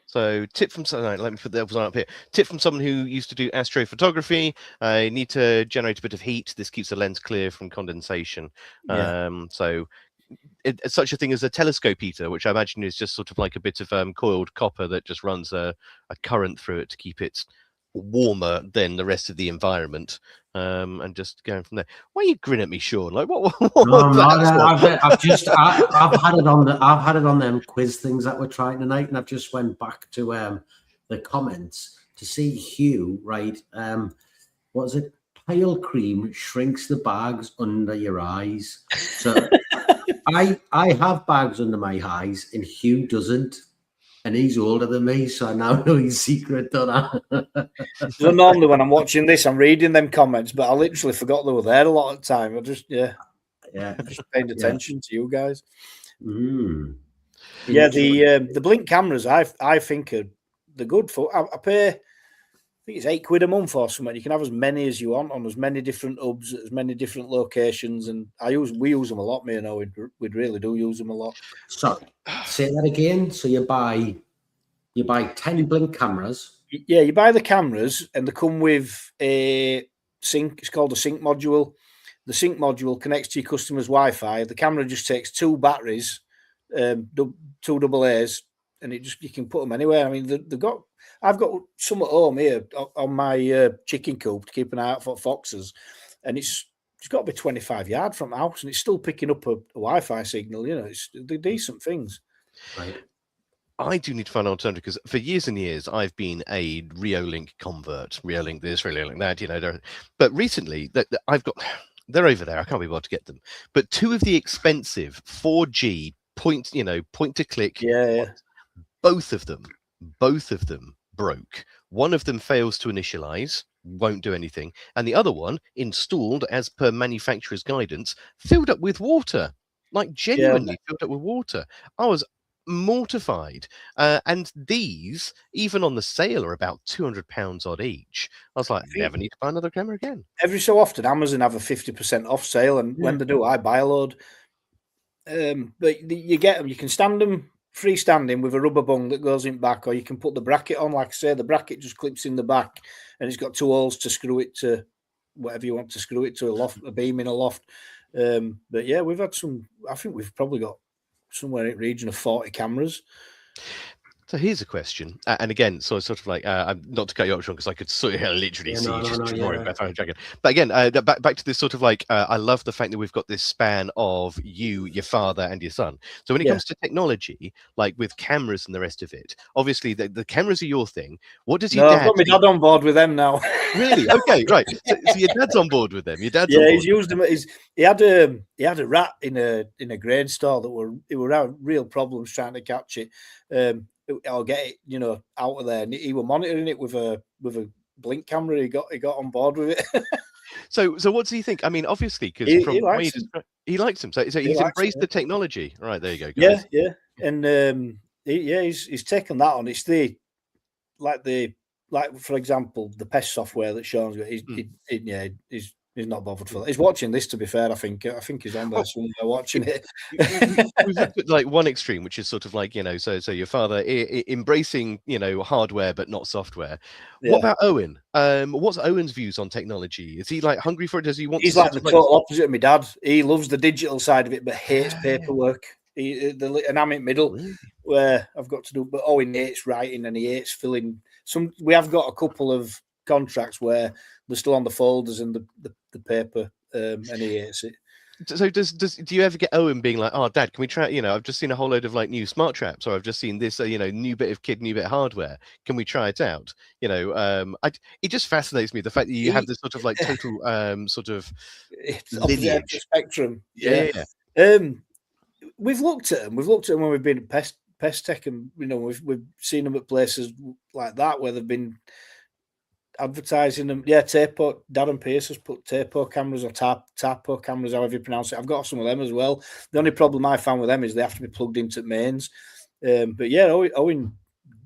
So tip from someone, let me put that up here. Tip from someone who used to do astrophotography. You need to generate a bit of heat. This keeps the lens clear from condensation. So such a thing as a telescope heater, which I imagine is just sort of like a bit of coiled copper that just runs a current through it to keep it warmer than the rest of the environment, and just going from there. Why you grin at me, Sean? Like what?
I've had it on them quiz things that we're trying tonight, and I've just went back to the comments to see Hugh. Right, what is it? Pale cream shrinks the bags under your eyes. So I have bags under my eyes, and Hugh doesn't. And he's older than me, so I now know his secret, don't I?
So normally when I'm watching this, I'm reading them comments, but I literally forgot they were there a lot of the time. I just, just paying attention to you guys.
Mm.
Yeah, the blink cameras, I think they're good for. I pay, I think it's £8 a month or something. You can have as many as you want on as many different hubs, as many different locations, and we use them a lot. Me and Owen, we really do use them a lot.
So say that again. So you buy You buy 10 blink cameras.
Yeah, you buy the cameras and they come with a sync. It's called a sync module. The sync module connects to your customer's Wi-Fi. The camera just takes 2 batteries, 2 AA's, and you can put them anywhere. I mean, I've got some at home here on my chicken coop to keep an eye out for foxes, and it's got to be 25 yards from the house, and it's still picking up a Wi-Fi signal. You know, they're decent things.
Right.
I do need to find an alternative because for years and years I've been a Reolink convert. Reolink this, Reolink that, you know. But recently, I've got, they're over there. I can't be able to get them. But 2 of the expensive 4G point to click.
Yeah.
Both of them broke. One of them fails to initialize, won't do anything, and the other one, installed as per manufacturer's guidance, filled up with water. Like genuinely filled up with water. I was mortified. And these, even on the sale, are about £200 odd each. I was like, never need to buy another camera again.
Every so often, Amazon have a 50% off sale, and when they do, I buy a load. But you get them. You can stand them freestanding with a rubber bung that goes in back, or you can put the bracket on. Like I say, the bracket just clips in the back, and it's got 2 holes to screw it to whatever you want to screw it to, a beam in a loft. But yeah, we've had some. I think we've probably got somewhere in the region of 40 cameras.
So here's a question, and again, so it's sort of like, I'm not to cut you off, Sean, because I could sort of literally see you just destroying Beth Dragon. But again, back to this sort of like, I love the fact that we've got this span of you, your father, and your son. So when it comes to technology, like with cameras and the rest of it, obviously the cameras are your thing. What does your dad?
I've got my dad on board with them now.
Really? Okay, right. So your dad's on board with them. Your dad's on board.
He's used them. He had a rat in a grain store that he were having real problems trying to catch it. I'll get it, you know, out of there. And he was monitoring it with a blink camera. He got on board with it.
So what does he think? I mean, obviously, because he likes him. So he's embraced the technology. Right, there you go, guys.
Yeah. And he's taken that on. It's for example, the pest software that Sean's got. He's not bothered for that. He's watching this, to be fair. I think he's on there somewhere watching it.
We've looked at like one extreme, which is sort of like, you know, so your father embracing, you know, hardware but not software. Yeah. What about Owen? What's Owen's views on technology? Is he like hungry for it? Does he want?
He's like the total opposite of my dad. He loves the digital side of it, but hates paperwork. And I'm in middle, where I've got to do. But Owen hates writing and he hates filling. We have got a couple of contracts where they're still on the folders and the paper, and he hates it.
So do you ever get Owen being like, "Oh, Dad, can we try? You know, I've just seen a whole load of like new smart traps, or I've just seen this, new bit of hardware. Can we try it out?" You know, it just fascinates me the fact that you have this sort of like total sort of lineage
spectrum.
Yeah.
We've looked at them. We've looked at them when we've been at Pest Tech, and you know, we've seen them at places like that where they've been advertising them. Yeah, Tapo, Darren Pierce has put Tapo cameras or Tapo cameras, however you pronounce it. I've got some of them as well. The only problem I found with them is they have to be plugged into mains. But yeah, Owen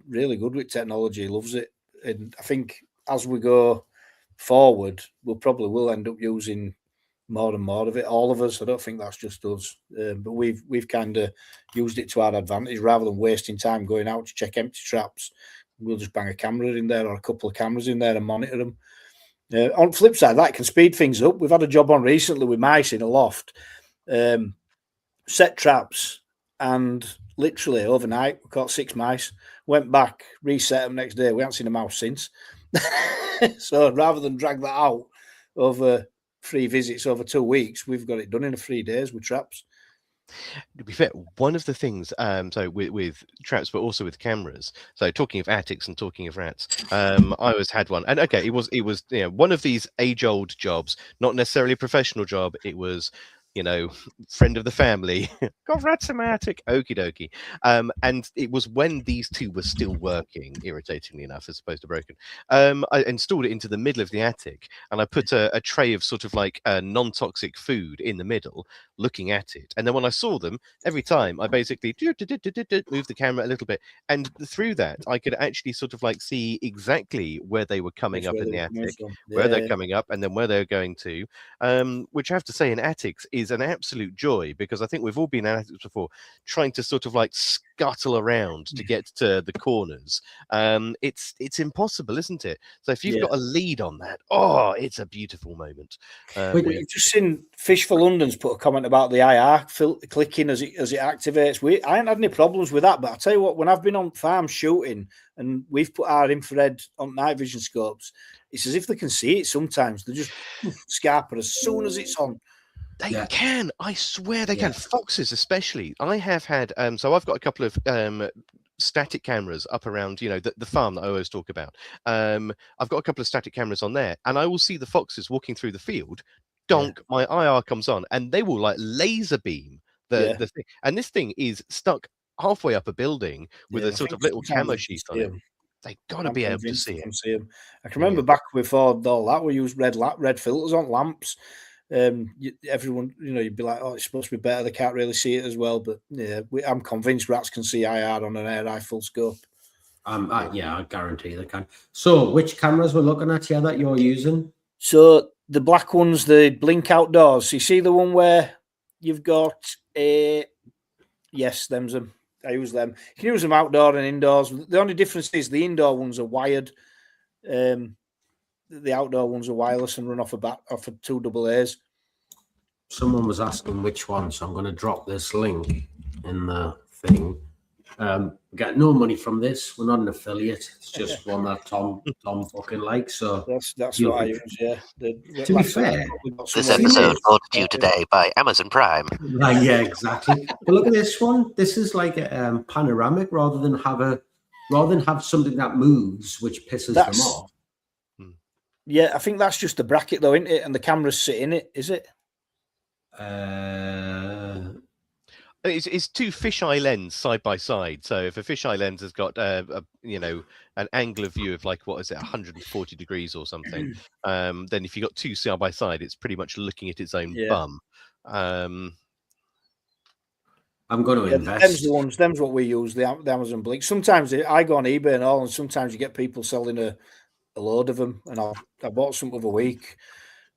really good with technology. He loves it. And I think as we go forward, we'll end up using more and more of it, all of us. I don't think that's just us. But we've kind of used it to our advantage rather than wasting time going out to check empty traps. We'll just bang a camera in there or a couple of cameras in there and monitor them. On the flip side, that can speed things up. We've had a job on recently with mice in a loft, set traps, and literally overnight we caught 6 mice. Went back, reset them next day. We haven't seen a mouse since. So rather than drag that out over 3 visits over 2 weeks, we've got it done in 3 days with traps.
To be fair, one of the things, so with traps, but also with cameras. So talking of attics and talking of rats, I always had one, and okay, it was one of these age-old jobs, not necessarily a professional job. It was, friend of the family, got rats in my attic, okie dokie. And it was when these 2 were still working, irritatingly enough, as opposed to broken. I installed it into the middle of the attic, and I put a tray of sort of like non-toxic food in the middle, looking at it. And then when I saw them, every time I basically moved the camera a little bit, and through that I could actually sort of like see exactly where they were coming up in the attic, where they're coming up, and then where they're going to. Which I have to say, in attics is is an absolute joy, because I think we've all been at it before, trying to sort of like scuttle around to get to the corners. It's impossible, isn't it? So if you've got a lead on that, oh, it's a beautiful moment.
We've just seen Fish for London's put a comment about the IR clicking as it activates. I haven't had any problems with that, but I'll tell you what, when I've been on farm shooting and we've put our infrared on night vision scopes, it's as if they can see it sometimes. They just scarper as soon as it's on.
They can. I swear they can. Foxes especially. I have had so I've got a couple of static cameras up around, you know, the farm that I always talk about. I've got a couple of static cameras on there, and I will see the foxes walking through the field. Donk, my IR comes on, and they will like laser beam the thing. And this thing is stuck halfway up a building with a sort of little camo sheet on it. They gotta be able to see it.
I can remember back before all that, we used red filters on lamps. Everyone, you know, you'd be like, oh, it's supposed to be better. They can't really see it as well, but I'm convinced rats can see IR on an air rifle scope.
I guarantee they can. So, which cameras we're looking at here that you're using?
So the black ones, the blink outdoors. You see the one where you've got them's them. I use them. You can use them outdoor and indoors. The only difference is the indoor ones are wired. The outdoor ones are wireless and run off of 2 AA's.
Someone was asking which one, so I'm going to drop this link in the thing. We get no money from this. We're not an affiliate. It's just one that Tom fucking likes. So
that's what I use. Yeah.
To be fair,
this episode brought to you today by Amazon Prime.
Yeah, exactly. But look at this one. This is like a panoramic rather than have something that moves, which pisses them off.
Yeah, I think that's just the bracket though, isn't it? And the cameras sit in it, is it?
It's 2 fisheye lens side by side. So if a fisheye lens has got an angle of view of like, what is it, 140 degrees or something, then if you got 2 side by side, it's pretty much looking at its own bum.
I'm going to invest.
Them's what we use, the Amazon Blink. Sometimes I go on eBay and all, and sometimes you get people selling a load of them. And I bought some the other week,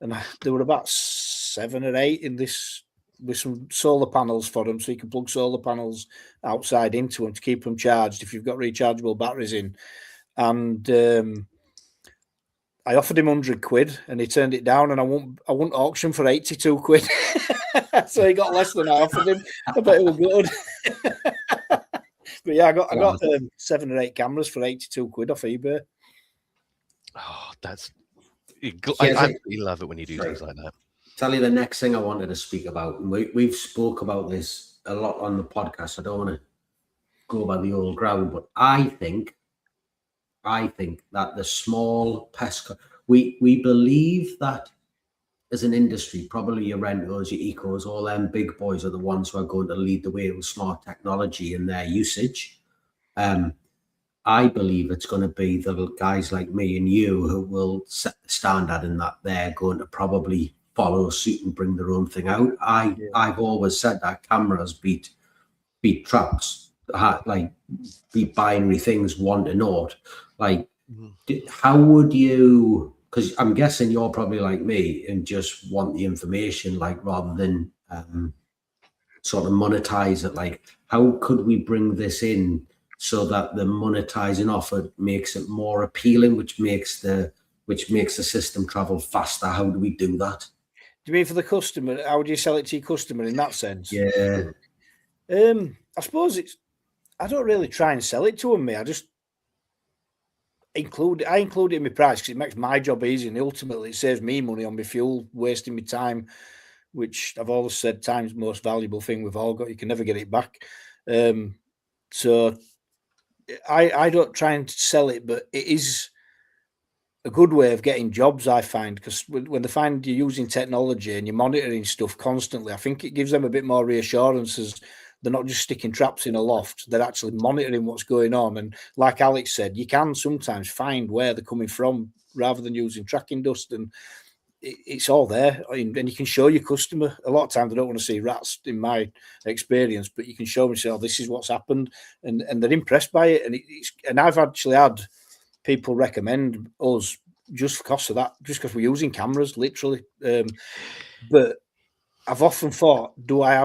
and there were about 7 or 8 in this, with some solar panels for them, so you can plug solar panels outside into them to keep them charged if you've got rechargeable batteries in. And I offered him 100 quid, and he turned it down, and I wouldn't auction for 82 quid. So he got less than I offered him. I bet it was good. But yeah, I got 7 or 8 cameras for 82 quid off eBay.
Oh, I love it when you do things like that.
Tell you the next thing I wanted to speak about, and we've spoke about this a lot on the podcast. I don't want to go by the old ground, but I think that the small pest, we believe that as an industry, probably your Rentos, your Ecos, all them big boys are the ones who are going to lead the way with smart technology in their usage. I believe it's going to be the guys like me and you who will set the standard, and that they're going to probably follow suit and bring their own thing out. I've always said that cameras beat trucks, like beat binary things 1 to 0. Like, how would you? Because I'm guessing you're probably like me and just want the information, like rather than sort of monetize it. Like, how could we bring this in so that the monetizing offer makes it more appealing, which makes the system travel faster? How do we do that?
Do you mean for the customer? How do you sell it to your customer in that sense?
Yeah.
I suppose I don't really try and sell it to them, I just include it in my price because it makes my job easy, and ultimately it saves me money on my fuel, wasting my time, which I've always said time's the most valuable thing we've all got. You can never get it back. So I don't try and sell it, but it is a good way of getting jobs, I find, because when they find you're using technology and you're monitoring stuff constantly, I think it gives them a bit more reassurance as they're not just sticking traps in a loft. They're actually monitoring what's going on. And like Alex said, you can sometimes find where they're coming from rather than using tracking dust. And it's all there. And you can show your customer. A lot of times they don't want to see rats, in my experience, but you can show them, say, oh, this is what's happened. And they're impressed by it. And I've actually had people recommend us just because of that, just because we're using cameras, literally. But I've often thought, do I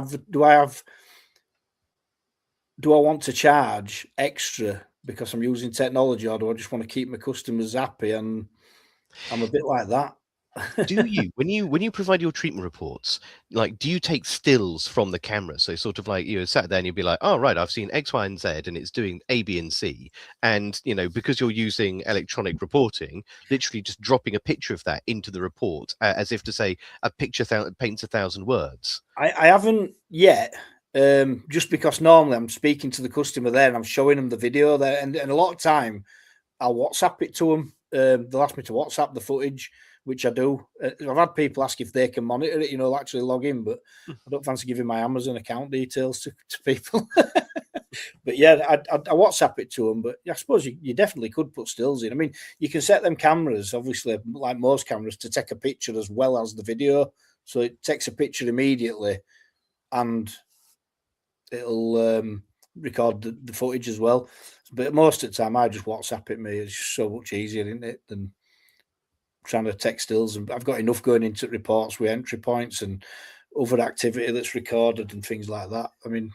want to charge extra because I'm using technology, or do I just want to keep my customers happy? And I'm a bit like that.
Do you, when you provide your treatment reports, like, do you take stills from the camera? So sort of like you're sat there and you'll be like, oh, right, I've seen X, Y, and Z, and it's doing A, B, and C. And, because you're using electronic reporting, literally just dropping a picture of that into the report, as if to say a picture paints 1,000 words.
I haven't yet, just because normally I'm speaking to the customer there and I'm showing them the video there. And a lot of time I'll WhatsApp it to them. They'll ask me to WhatsApp the footage, which I do. I've had people ask if they can monitor it, actually log in, but I don't fancy giving my Amazon account details to people. But yeah, I WhatsApp it to them. But I suppose you definitely could put stills in. I mean, you can set them cameras, obviously, like most cameras, to take a picture as well as the video. So it takes a picture immediately and it'll record the footage as well. But most of the time, I just WhatsApp it me. It's just so much easier, isn't it, than trying to take stills. And I've got enough going into reports with entry points and other activity that's recorded and things like that. I mean,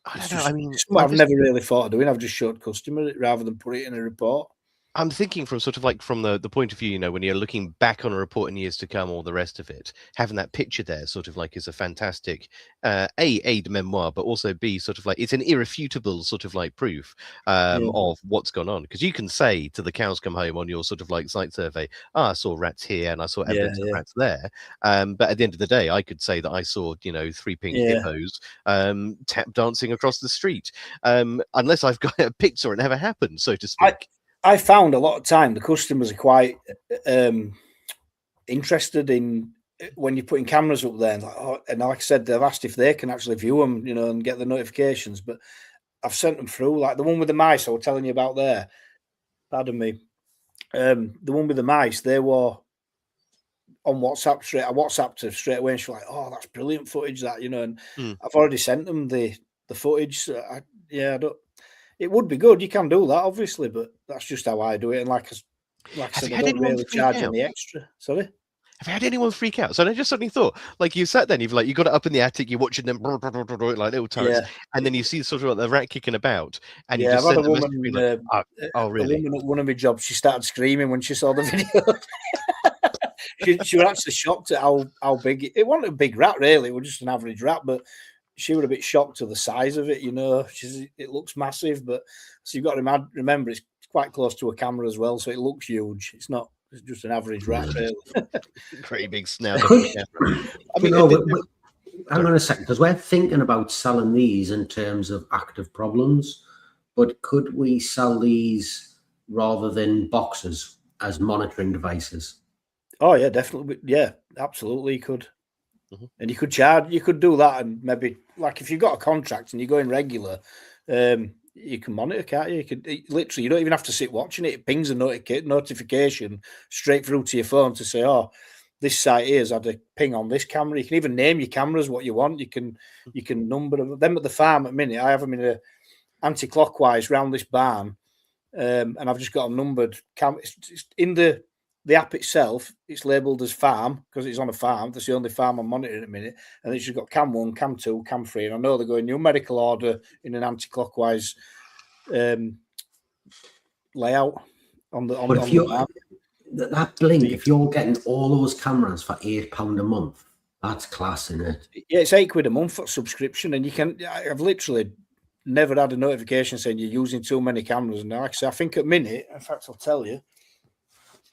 I don't know. I mean,
I've never really thought of doing. I've just showed customer it rather than put it in a report.
I'm thinking from sort of like from the point of view, when you're looking back on a report in years to come, or the rest of it, having that picture there sort of like is a fantastic A, de memoir, but also B, sort of like it's an irrefutable sort of like proof of what's gone on. Because you can say to the cows come home on your sort of like site survey, I saw rats here and I saw evidence of rats there. But at the end of the day, I could say that I saw, 3 pink hippos tap dancing across the street. Unless I've got a picture, it never happened, so to speak.
I found a lot of time the customers are quite interested in when you're putting cameras up there. And like I said, they've asked if they can actually view them, and get the notifications. But I've sent them through, like the one with the mice I was telling you about there. Pardon me. The one with the mice, they were on WhatsApp straight. I WhatsApped her straight away, and she's like, "Oh, that's brilliant footage, that," And I've already sent them the footage. So I don't. It would be good. You can do that, obviously, but that's just how I do it. And like I said, I don't really charge any extra. Sorry.
Have you had anyone freak out? So I just suddenly thought, like, you sat there and you got it up in the attic, you're watching them like little turrets, and then you see sort of like the rat kicking about, and you just
I've had
send
a
a
woman,
message like, oh, really?
A woman at one of my jobs, she started screaming when she saw the video. she was actually shocked at how big it wasn't a big rat, really. It was just an average rat, but she was a bit shocked at the size of it. It looks massive, but so you've got to remember it's quite close to a camera as well, so it looks huge. It's just an average rat, really.
Great big snout.
Hang on a second, because we're thinking about selling these in terms of active problems, but could we sell these rather than boxes as monitoring devices?
Oh yeah, definitely. Yeah, absolutely, you could. And you could do that, and maybe like if you've got a contract and you're going regular, you can monitor, can't you? You could literally, you don't even have to sit watching it. It pings a notification straight through to your phone to say, "Oh, this site here has had a ping on this camera." You can even name your cameras what you want. You can number them at the farm at minute. I have them in a anti-clockwise round this barn, and I've just got them numbered. It's in the app itself, it's labelled as farm because it's on a farm. That's the only farm I'm monitoring at the minute. And it's just got cam 1, cam 2, cam 3. And I know they're going numerical order in an anti-clockwise layout on the farm.
That blink, if you're getting all those cameras for £8 a month, that's class, isn't it?
Yeah, it's £8 a month for subscription. And I've literally never had a notification saying you're using too many cameras. And like I say, I think at minute, in fact, I'll tell you,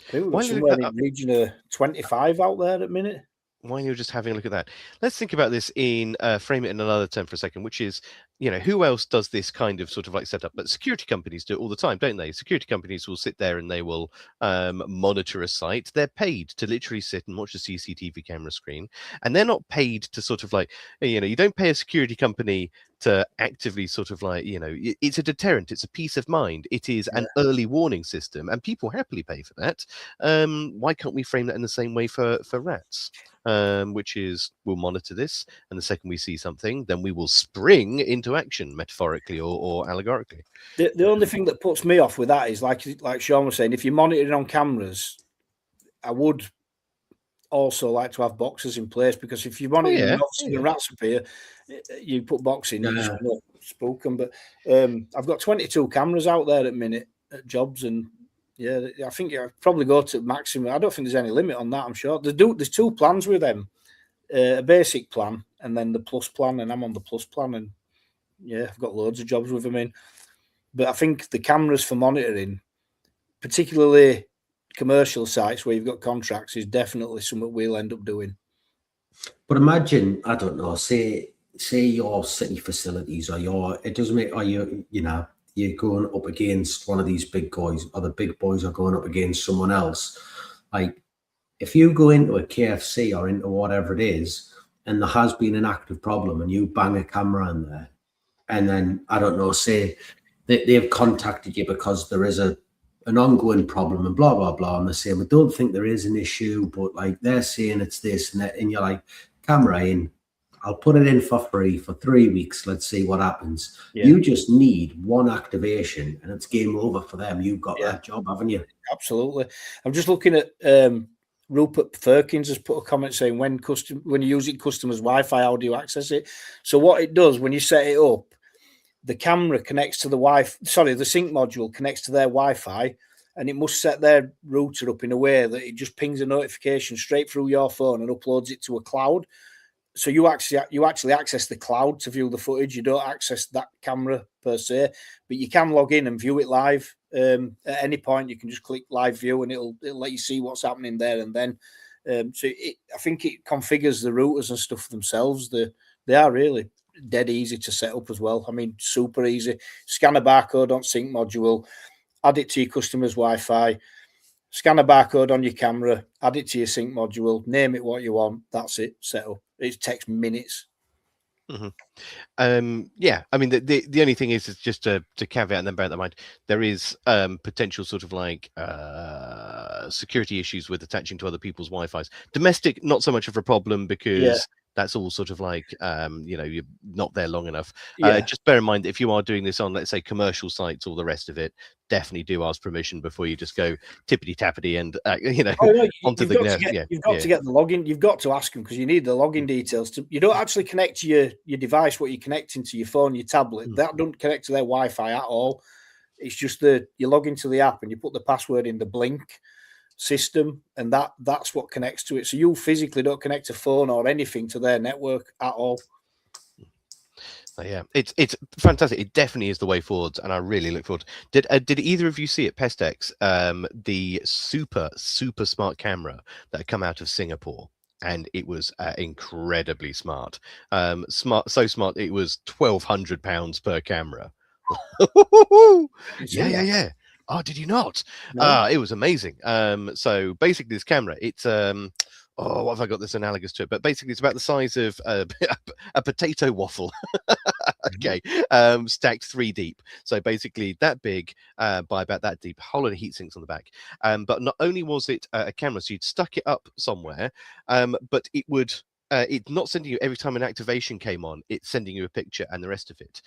somewhere in the region of 25 out there at the minute.
While you're just having a look at that, let's think about this frame it in another term for a second, which is, who else does this kind of sort of like setup? But security companies do it all the time, don't they? Security companies will sit there and they will monitor a site. They're paid to literally sit and watch a CCTV camera screen, and they're not paid to sort of like, you don't pay a security company to actively sort of like, it's a deterrent, it's a peace of mind, it is an early warning system, and people happily pay for that. Why can't we frame that in the same way for rats? Which is, we'll monitor this, and the second we see something, then we will spring into action, metaphorically or allegorically.
The only thing that puts me off with that is, like Sean was saying, if you're monitoring on cameras, I would also like to have boxes in place, because if you want it
yeah.
and the rats appear, you put box in, you just
Yeah.
want to spook them. But I've got 22 cameras out there at the minute at jobs, and yeah, I think I probably go to maximum. I don't think there's any limit on that. I'm sure there's 2 plans with them, a basic plan and then the plus plan, and I'm on the plus plan, and yeah, I've got loads of jobs with them in. But I think the cameras for monitoring, particularly commercial sites where you've got contracts, is definitely something we'll end up doing.
But imagine, I don't know, say your city facilities or it doesn't make, or you're going up against one of these big guys, or the big boys are going up against someone else. Like, if you go into a KFC or into whatever it is, and there has been an active problem, and you bang a camera in there, and then, I don't know, say they've contacted you because there is an ongoing problem and blah, blah, blah, and they're saying, we don't think there is an issue, but like they're saying it's this and that, and you're like, camera in, I'll put it in for free for 3 weeks, let's see what happens.
Yeah.
You just need one activation and it's game over for them. You've got that job, haven't you?
Absolutely. I'm just looking at Rupert Firkins has put a comment saying, when you're using customers' Wi-Fi, how do you access it? So what it does, when you set it up, the camera connects to the sync module connects to their Wi-Fi, and it must set their router up in a way that it just pings a notification straight through your phone and uploads it to a cloud. So you actually access the cloud to view the footage. You don't access that camera per se, but you can log in and view it live. At any point, you can just click live view, and it'll let you see what's happening there and then. I think it configures the routers and stuff themselves. They are really dead easy to set up as well. I mean, super easy. Scan a barcode on sync module, add it to your customer's Wi-Fi, scan a barcode on your camera, add it to your sync module, name it what you want. That's it, set up. It takes minutes.
Yeah, I mean, the only thing is just to caveat and then bear that in mind, there is potential sort of like security issues with attaching to other people's Wi-Fi's. Domestic, not so much of a problem, because that's all sort of like, you're not there long enough. Just bear in mind, if you are doing this on, let's say, commercial sites, all the rest of it, definitely do ask permission before you just go tippity-tappity and, onto the net.
You've got to get the login. You've got to ask them, because you need the login details. You don't actually connect to your device, what you're connecting to your phone, your tablet. That don't connect to their Wi-Fi at all. It's just you log into the app and you put the password in the Blink system, and that's what connects to it. So you physically don't connect a phone or anything to their network at all.
Yeah, it's fantastic. It definitely is the way forward, and I really look forward. Did either of you see at PestX the super smart camera that had come out of Singapore? And it was incredibly smart. So smart it was £1,200 per camera. Yeah. Oh, did you not?
No.
It was amazing. So basically, this camera, it's what have I got this analogous to it? But basically, it's about the size of a potato waffle. Okay, stacked 3 deep. So basically, that big by about that deep. Whole lot of heat sinks on the back. But not only was it a camera, so you'd stuck it up somewhere, but it would. It's not sending you every time an activation came on. It's sending you a picture and the rest of it.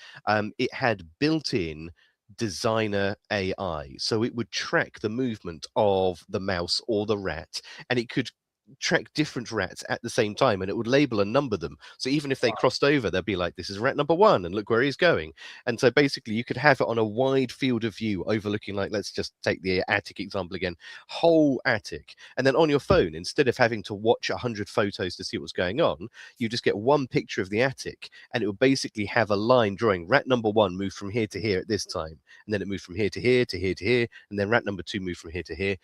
It had built-in designer AI, so it would track the movement of the mouse or the rat, and it could track different rats at the same time, and it would label and number them. So even if they crossed over, they'd be like, this is rat number 1 and look where he's going. And so basically you could have it on a wide field of view overlooking, like, let's just take the attic example again, whole attic. And then on your phone, instead of having to watch 100 photos to see what's going on, you just get one picture of the attic, and it would basically have a line drawing rat number 1 moved from here to here at this time, and then it moved from here to here to here to here, and then rat number 2 moved from here to here.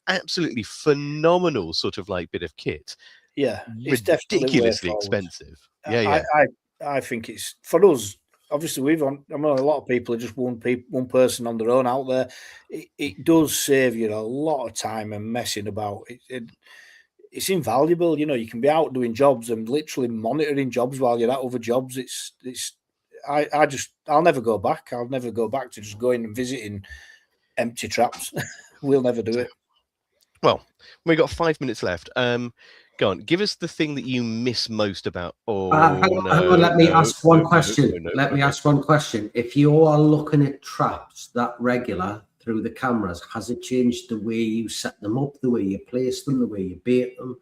Absolutely phenomenal sort of like bit of kit.
Yeah, it's
ridiculously expensive.
I think it's, for us, obviously a lot of people are just one person on their own out there. It does save you a lot of time and messing about. It's invaluable. You can be out doing jobs and literally monitoring jobs while you're at other jobs. I'll never go back. I'll never go back to just going and visiting empty traps. We'll never do it.
Well, we've got 5 minutes left. Go on, give us the thing that you miss most about.
Hang on, let me ask one question. If you are looking at traps that regular through the cameras? Has it changed the way you set them up, the way you place them, the way you bait them,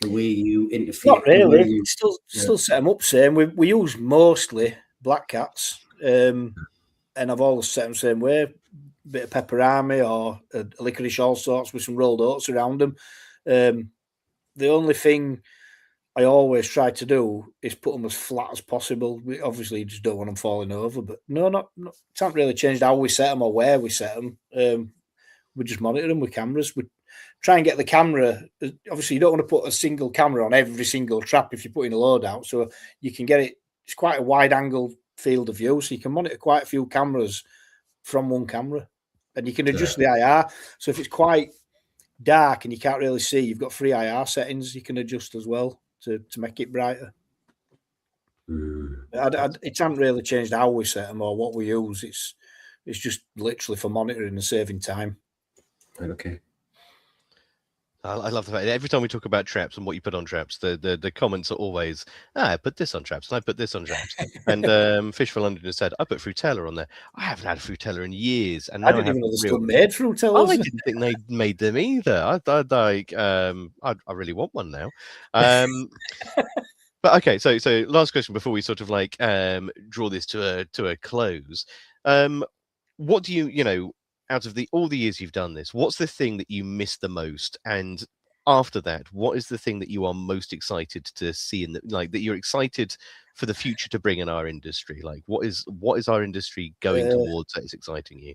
the way you interfere?
Not really. Still set them up same. We use mostly black cats, and I've always set them same way. Bit of pepperami or a licorice, all sorts, with some rolled oats around them. The only thing I always try to do is put them as flat as possible. We obviously just don't want them falling over, but no, it hasn't really changed how we set them or where we set them. We just monitor them with cameras. We try and get the camera. Obviously, you don't want to put a single camera on every single trap if you're putting a load out, so you can get it. It's quite a wide angle field of view, so you can monitor quite a few cameras from one camera, and you can adjust the IR. So if it's quite dark and you can't really see, you've got 3 IR settings you can adjust as well to make it brighter. It hasn't really changed how we set them or what we use. It's just literally for monitoring and saving time.
Right, okay.
I love the fact that every time we talk about traps and what you put on traps, the comments are always, I put this on traps and I put this on traps. And Fish for London has said, I put Frutella on there. I haven't had a Frutella in years. And
I didn't even know they still made Frutellas.
I didn't think they made them either. I really want one now. But okay, so last question before we sort of like draw this to a close. What do you out of all the years you've done this, what's the thing that you miss the most? And after that, what is the thing that you are most excited to see that you're excited for the future to bring in our industry? Like what is our industry going towards that is exciting you?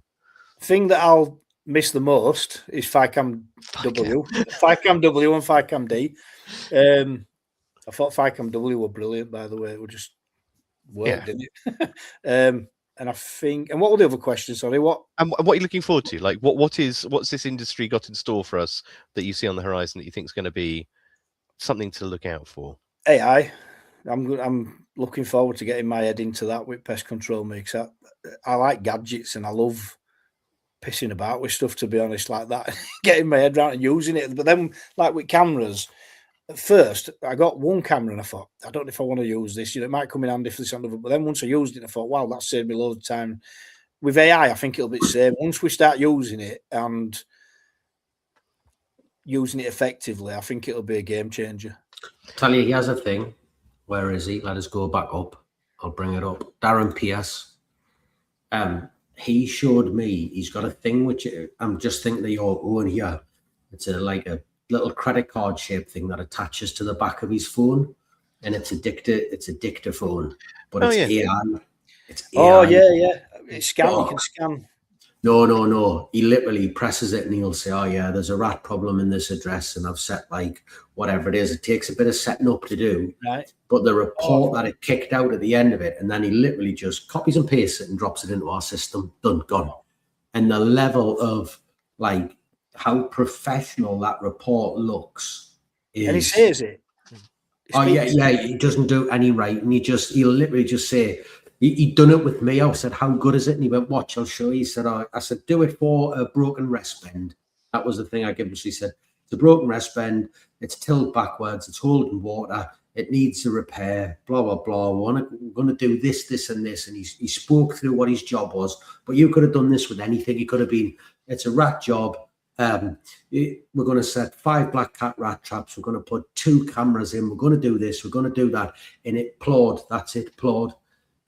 Thing that I'll miss the most is FiCam W. FiCam W and FiCam D. I thought FiCam W were brilliant, by the way. It would just work, didn't it? And I think, and what were the other questions? Sorry, what?
And what are you looking forward to? Like, what's this industry got in store for us that you see on the horizon that you think is going to be something to look out for?
AI. I'm looking forward to getting my head into that with pest control mix. I like gadgets and I love pissing about with stuff, to be honest, like that. Getting my head around and using it. But then, like with cameras, at first, I got one camera and I thought, I don't know if I want to use this. It might come in handy for this and other. But then once I used it, I thought, wow, that saved me loads of time. With AI, I think it'll be the same. Once we start using it and using it effectively, I think it'll be a game changer.
Tell you, he has a thing. Where is he? Let us go back up. I'll bring it up. Darren Pierce. He showed me. He's got a thing which I'm just thinking of your own here. It's like a little credit card shaped thing that attaches to the back of his phone, and it's a dictaphone, but it's AI. It's AI.
Oh yeah. It's scan. You can scan.
No. He literally presses it and he'll say, oh yeah, there's a rat problem in this address and I've set like whatever it is. It takes a bit of setting up to do,
right?
But the report that it kicked out at the end of it, and then he literally just copies and pastes it and drops it into our system. Done, gone. And the level of like how professional that report looks is.
And he says it.
He doesn't do any writing. He'll literally just say, he'd done it with me. I said, how good is it? And he went, watch, I'll show you. He said, I said, do it for a broken rest bend. That was the thing I gave him. She said, it's a broken rest bend. It's tilted backwards. It's holding water. It needs a repair, blah, blah, blah. We're going to do this, this, and this. And he spoke through what his job was. But you could have done this with anything. He could have been, it's a rat job. We're going to set 5 black cat rat traps. We're going to put 2 cameras in. We're going to do this. We're going to do that. And it plowed. That's it, plowed.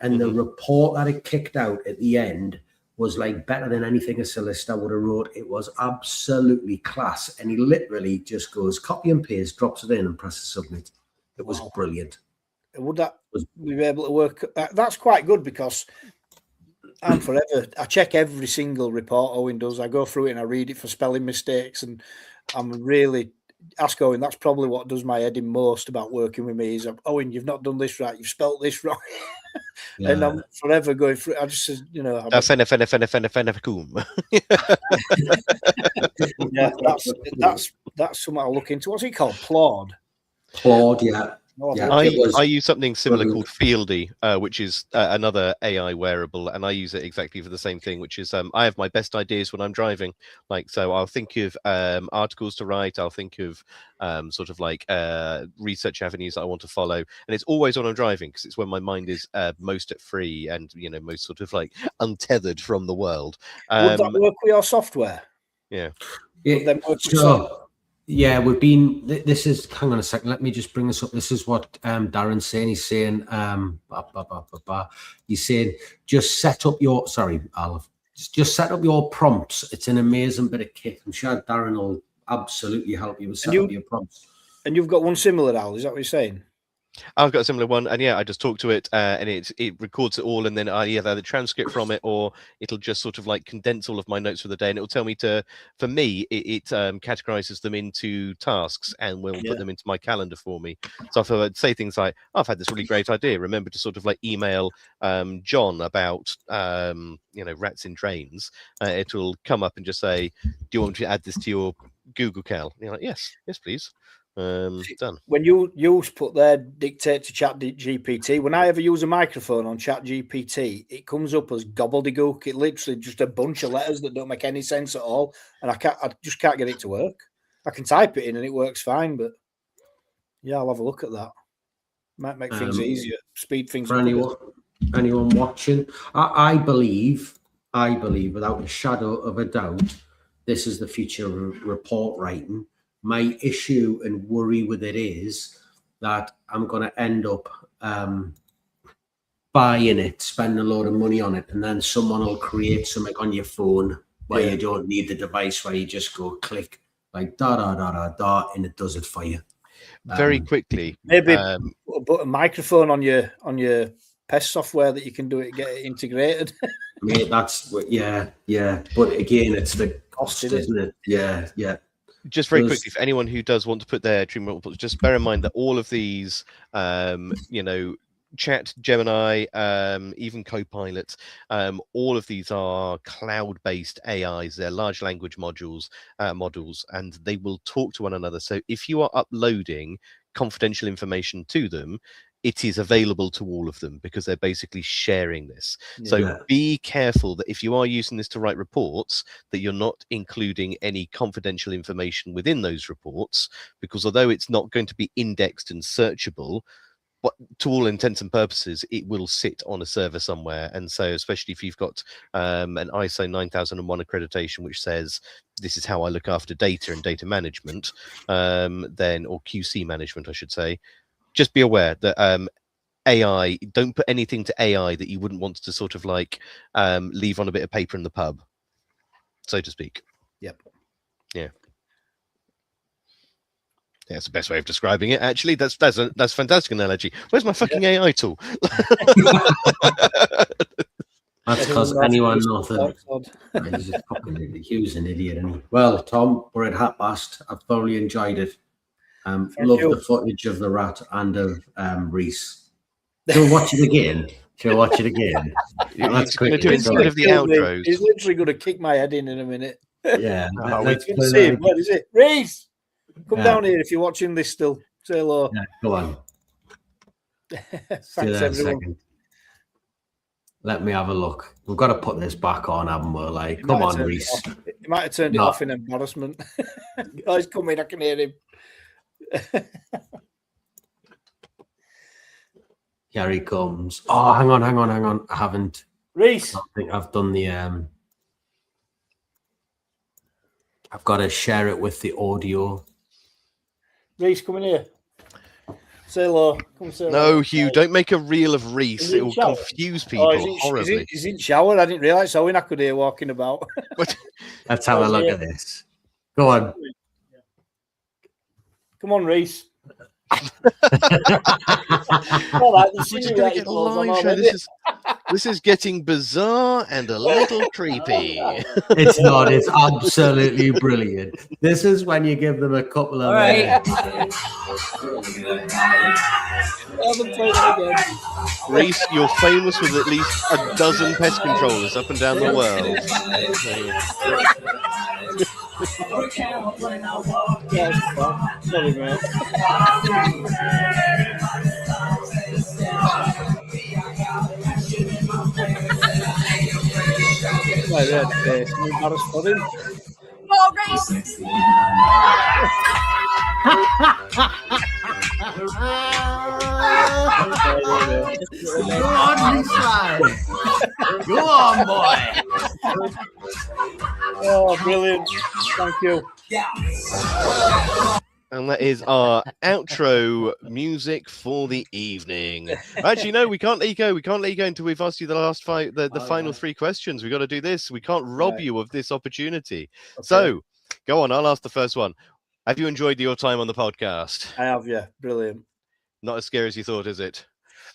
And the report that it kicked out at the end was like better than anything a solicitor would have wrote. It was absolutely class. And he literally just goes copy and paste, drops it in and presses submit. It was brilliant.
Would we be able to work? That's quite good because I'm forever. I check every single report Owen does. I go through it and I read it for spelling mistakes. And I'm really ask Owen. That's probably what does my head in most about working with me is, Owen, you've not done this right. You've spelt this wrong. Yeah. And I'm forever going through. I just,
Yeah,
that's something I'll look into. What's it called? Plod.
Plod, yeah.
Oh,
Yeah.
well,
It was
I use something similar
brilliant.
called Fieldy, which is another AI wearable, and I use it exactly for the same thing, which is I have my best ideas when I'm driving. Like, so I'll think of articles to write, I'll think of sort of like research avenues that I want to follow, and it's always when I'm driving because it's when my mind is most at free and most sort of like untethered from the world.
would that work with your software?
Yeah.
Would them work with
So, yeah, we've been. This is. Hang on a second. Let me just bring this up. This is what Darren's saying. He's saying, he's saying, just set up your. Sorry, Al. Just set up your prompts. It's an amazing bit of kit. I'm sure Darren will absolutely help you with setting up your prompts.
And you've got one similar, Al. Is that what you're saying?
I've got a similar one, and yeah, I just talk to it, and it records it all, and then I either the transcript from it, or it'll just sort of like condense all of my notes for the day, and it'll tell me for me, it categorizes them into tasks and will put them into my calendar for me. So if I would say things like, oh, I've had this really great idea, remember to sort of like email John about rats in trains, it will come up and just say, do you want me to add this to your Google Cal? And you're like, yes, please. Done.
When you put there dictate to Chat GPT, when I ever use a microphone on Chat GPT, it comes up as gobbledygook. It literally just a bunch of letters that don't make any sense at all, and I just can't get it to work. I can type it in and it works fine, but yeah, I'll have a look at that. Might make things easier, speed things
for
up.
anyone watching, I believe without a shadow of a doubt, this is the future of report writing. My issue and worry with it is that I'm going to end up buying it, spending a load of money on it, and then someone will create something on your phone where you don't need the device, where you just go click like da da da da da, and it does it for you.
Very quickly.
Maybe put a microphone on your pest software that you can get it integrated.
Mate, that's yeah. But again, it's the cost, isn't it? Yeah.
Just very quickly, for anyone who does want to put their treatment reports, just bear in mind that all of these, Chat, Gemini, even Copilot, all of these are cloud-based AIs. They're large language models, and they will talk to one another. So if you are uploading confidential information to them, it is available to all of them because they're basically sharing this. So be careful that if you are using this to write reports, that you're not including any confidential information within those reports, because although it's not going to be indexed and searchable, but to all intents and purposes, it will sit on a server somewhere. And so especially if you've got an ISO 9001 accreditation, which says this is how I look after data and data management, then, or QC management, I should say, just be aware that AI, don't put anything to AI that you wouldn't want to sort of like leave on a bit of paper in the pub, so to speak.
Yep.
Yeah. Yeah, that's the best way of describing it. Actually, that's a fantastic analogy. Where's my fucking AI tool?
That's because anyone knows that he's a fucking idiot. He was an idiot. And well, Tom, we're at half past. I've thoroughly enjoyed it. Loved the footage of the rat and of Reese. Shall we watch it again? That's quick.
Instead of the outros.
He's literally going to kick my head in a minute.
Yeah.
Let's see him. What is it? Reese! Come down here if you're watching this still. Say hello.
Yeah, go on.
Thanks, everyone.
Let me have a look. We've got to put this back on, haven't we? Like, come on, Reese.
He might have turned it off in embarrassment. Oh, he's coming. I can hear him.
Here he comes. Oh, hang on. I haven't.
Reese.
I think I've done the. I've got to share it with the audio.
Reese, come in here. Say hello. Come say hello.
No, Hugh, don't make a reel of Reese. It will confuse people horribly.
He's in shower. I didn't realise. Owen, I could hear walking about.
Let's have a look at this. Go on.
Come on, Reese.
This is getting bizarre and a little creepy.
It's not. It's absolutely brilliant. This is when you give them a couple of.
Reese, you're famous with at least a dozen pest controllers up and down the world.
Sorry, man. my red face. I'm embarrassed for him.
More race.
Go on, Lisa. Go on, boy.
Oh, brilliant. Thank you.
And that is our outro music for the evening. Actually, no, we can't let you go. We can't let you go until we've asked you the last the final 3 questions. We've got to do this. We can't rob you of this opportunity.
Okay.
So, go on. I'll ask the first one. Have you enjoyed your time on the podcast?
I have, yeah. Brilliant.
Not as scary as you thought, is it?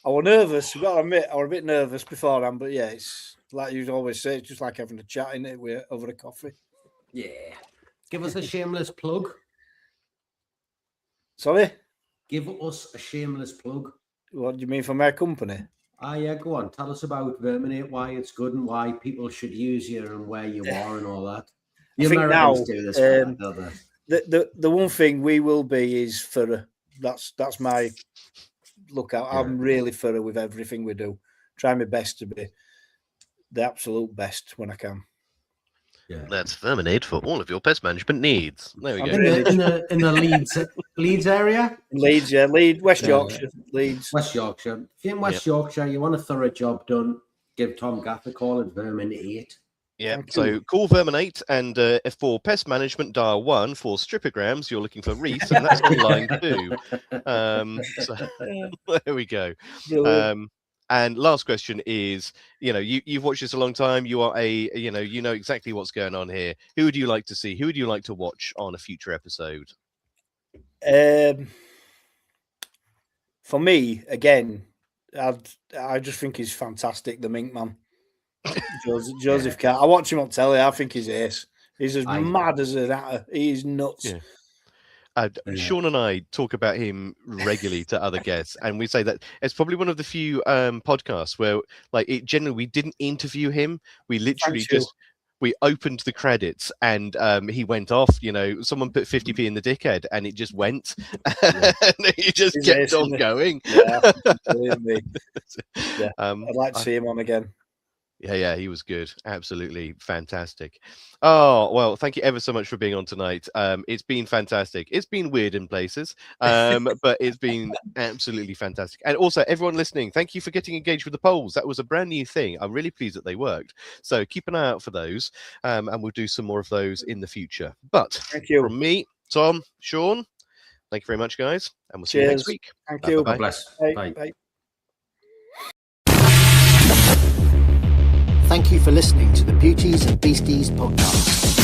I was nervous. I've got to admit, I was a bit nervous beforehand, but yeah, it's like you always say, it's just like having a chat in it over a coffee.
Yeah. Give us a shameless plug.
Sorry?
Give us a shameless plug.
What do you mean for my company?
Yeah, go on. Tell us about Vermin8, why it's good and why people should use you and where you are and all that. The
think
Americans
now,
do this for that, don't they?
The one thing we will be is thorough. That's my lookout.
Yeah.
I'm really thorough with everything we do. Try my best to be the absolute best when I can.
Yeah.
That's Vermin8 for all of your pest management needs. There we
I'm
go.
really-
In the Leeds area?
Leeds, yeah, West
Yeah.
Yorkshire, Leeds.
West Yorkshire. If you're in West Yorkshire, you want a thorough job done, give Tom Gath a call at Vermin8.
Yeah,
Thank
so
you.
call Vermin8 and for pest management, dial 1 for stripograms. You're looking for Reese, and that's on line 2. So there we go.
Brilliant.
And last question is, you've watched this a long time. You are you know exactly what's going on here. Who would you like to see? Who would you like to watch on a future episode?
For me, again, I just think he's fantastic, the Mink Man. Joseph Carr. I watch him on telly. I think he's ace. He's as mad as an actor. He's nuts.
Yeah. Sean and I talk about him regularly to other guests, and we say that it's probably one of the few podcasts where, generally we didn't interview him. We literally we opened the credits and he went off. Someone put 50p in the dickhead, and it just went. And he just kept on going.
Yeah, yeah. I'd like to see him on again.
Yeah, he was good. Absolutely fantastic. Oh, well, thank you ever so much for being on tonight. It's been fantastic. It's been weird in places, but it's been absolutely fantastic. And also, everyone listening, thank you for getting engaged with the polls. That was a brand new thing. I'm really pleased that they worked. So keep an eye out for those, and we'll do some more of those in the future. But
thank you.
From me, Tom, Sean, thank you very much, guys, and we'll see you next week.
Thank you.
God bless.
Bye.
Bye.
Thank you for listening to the Beauties and Beasties podcast.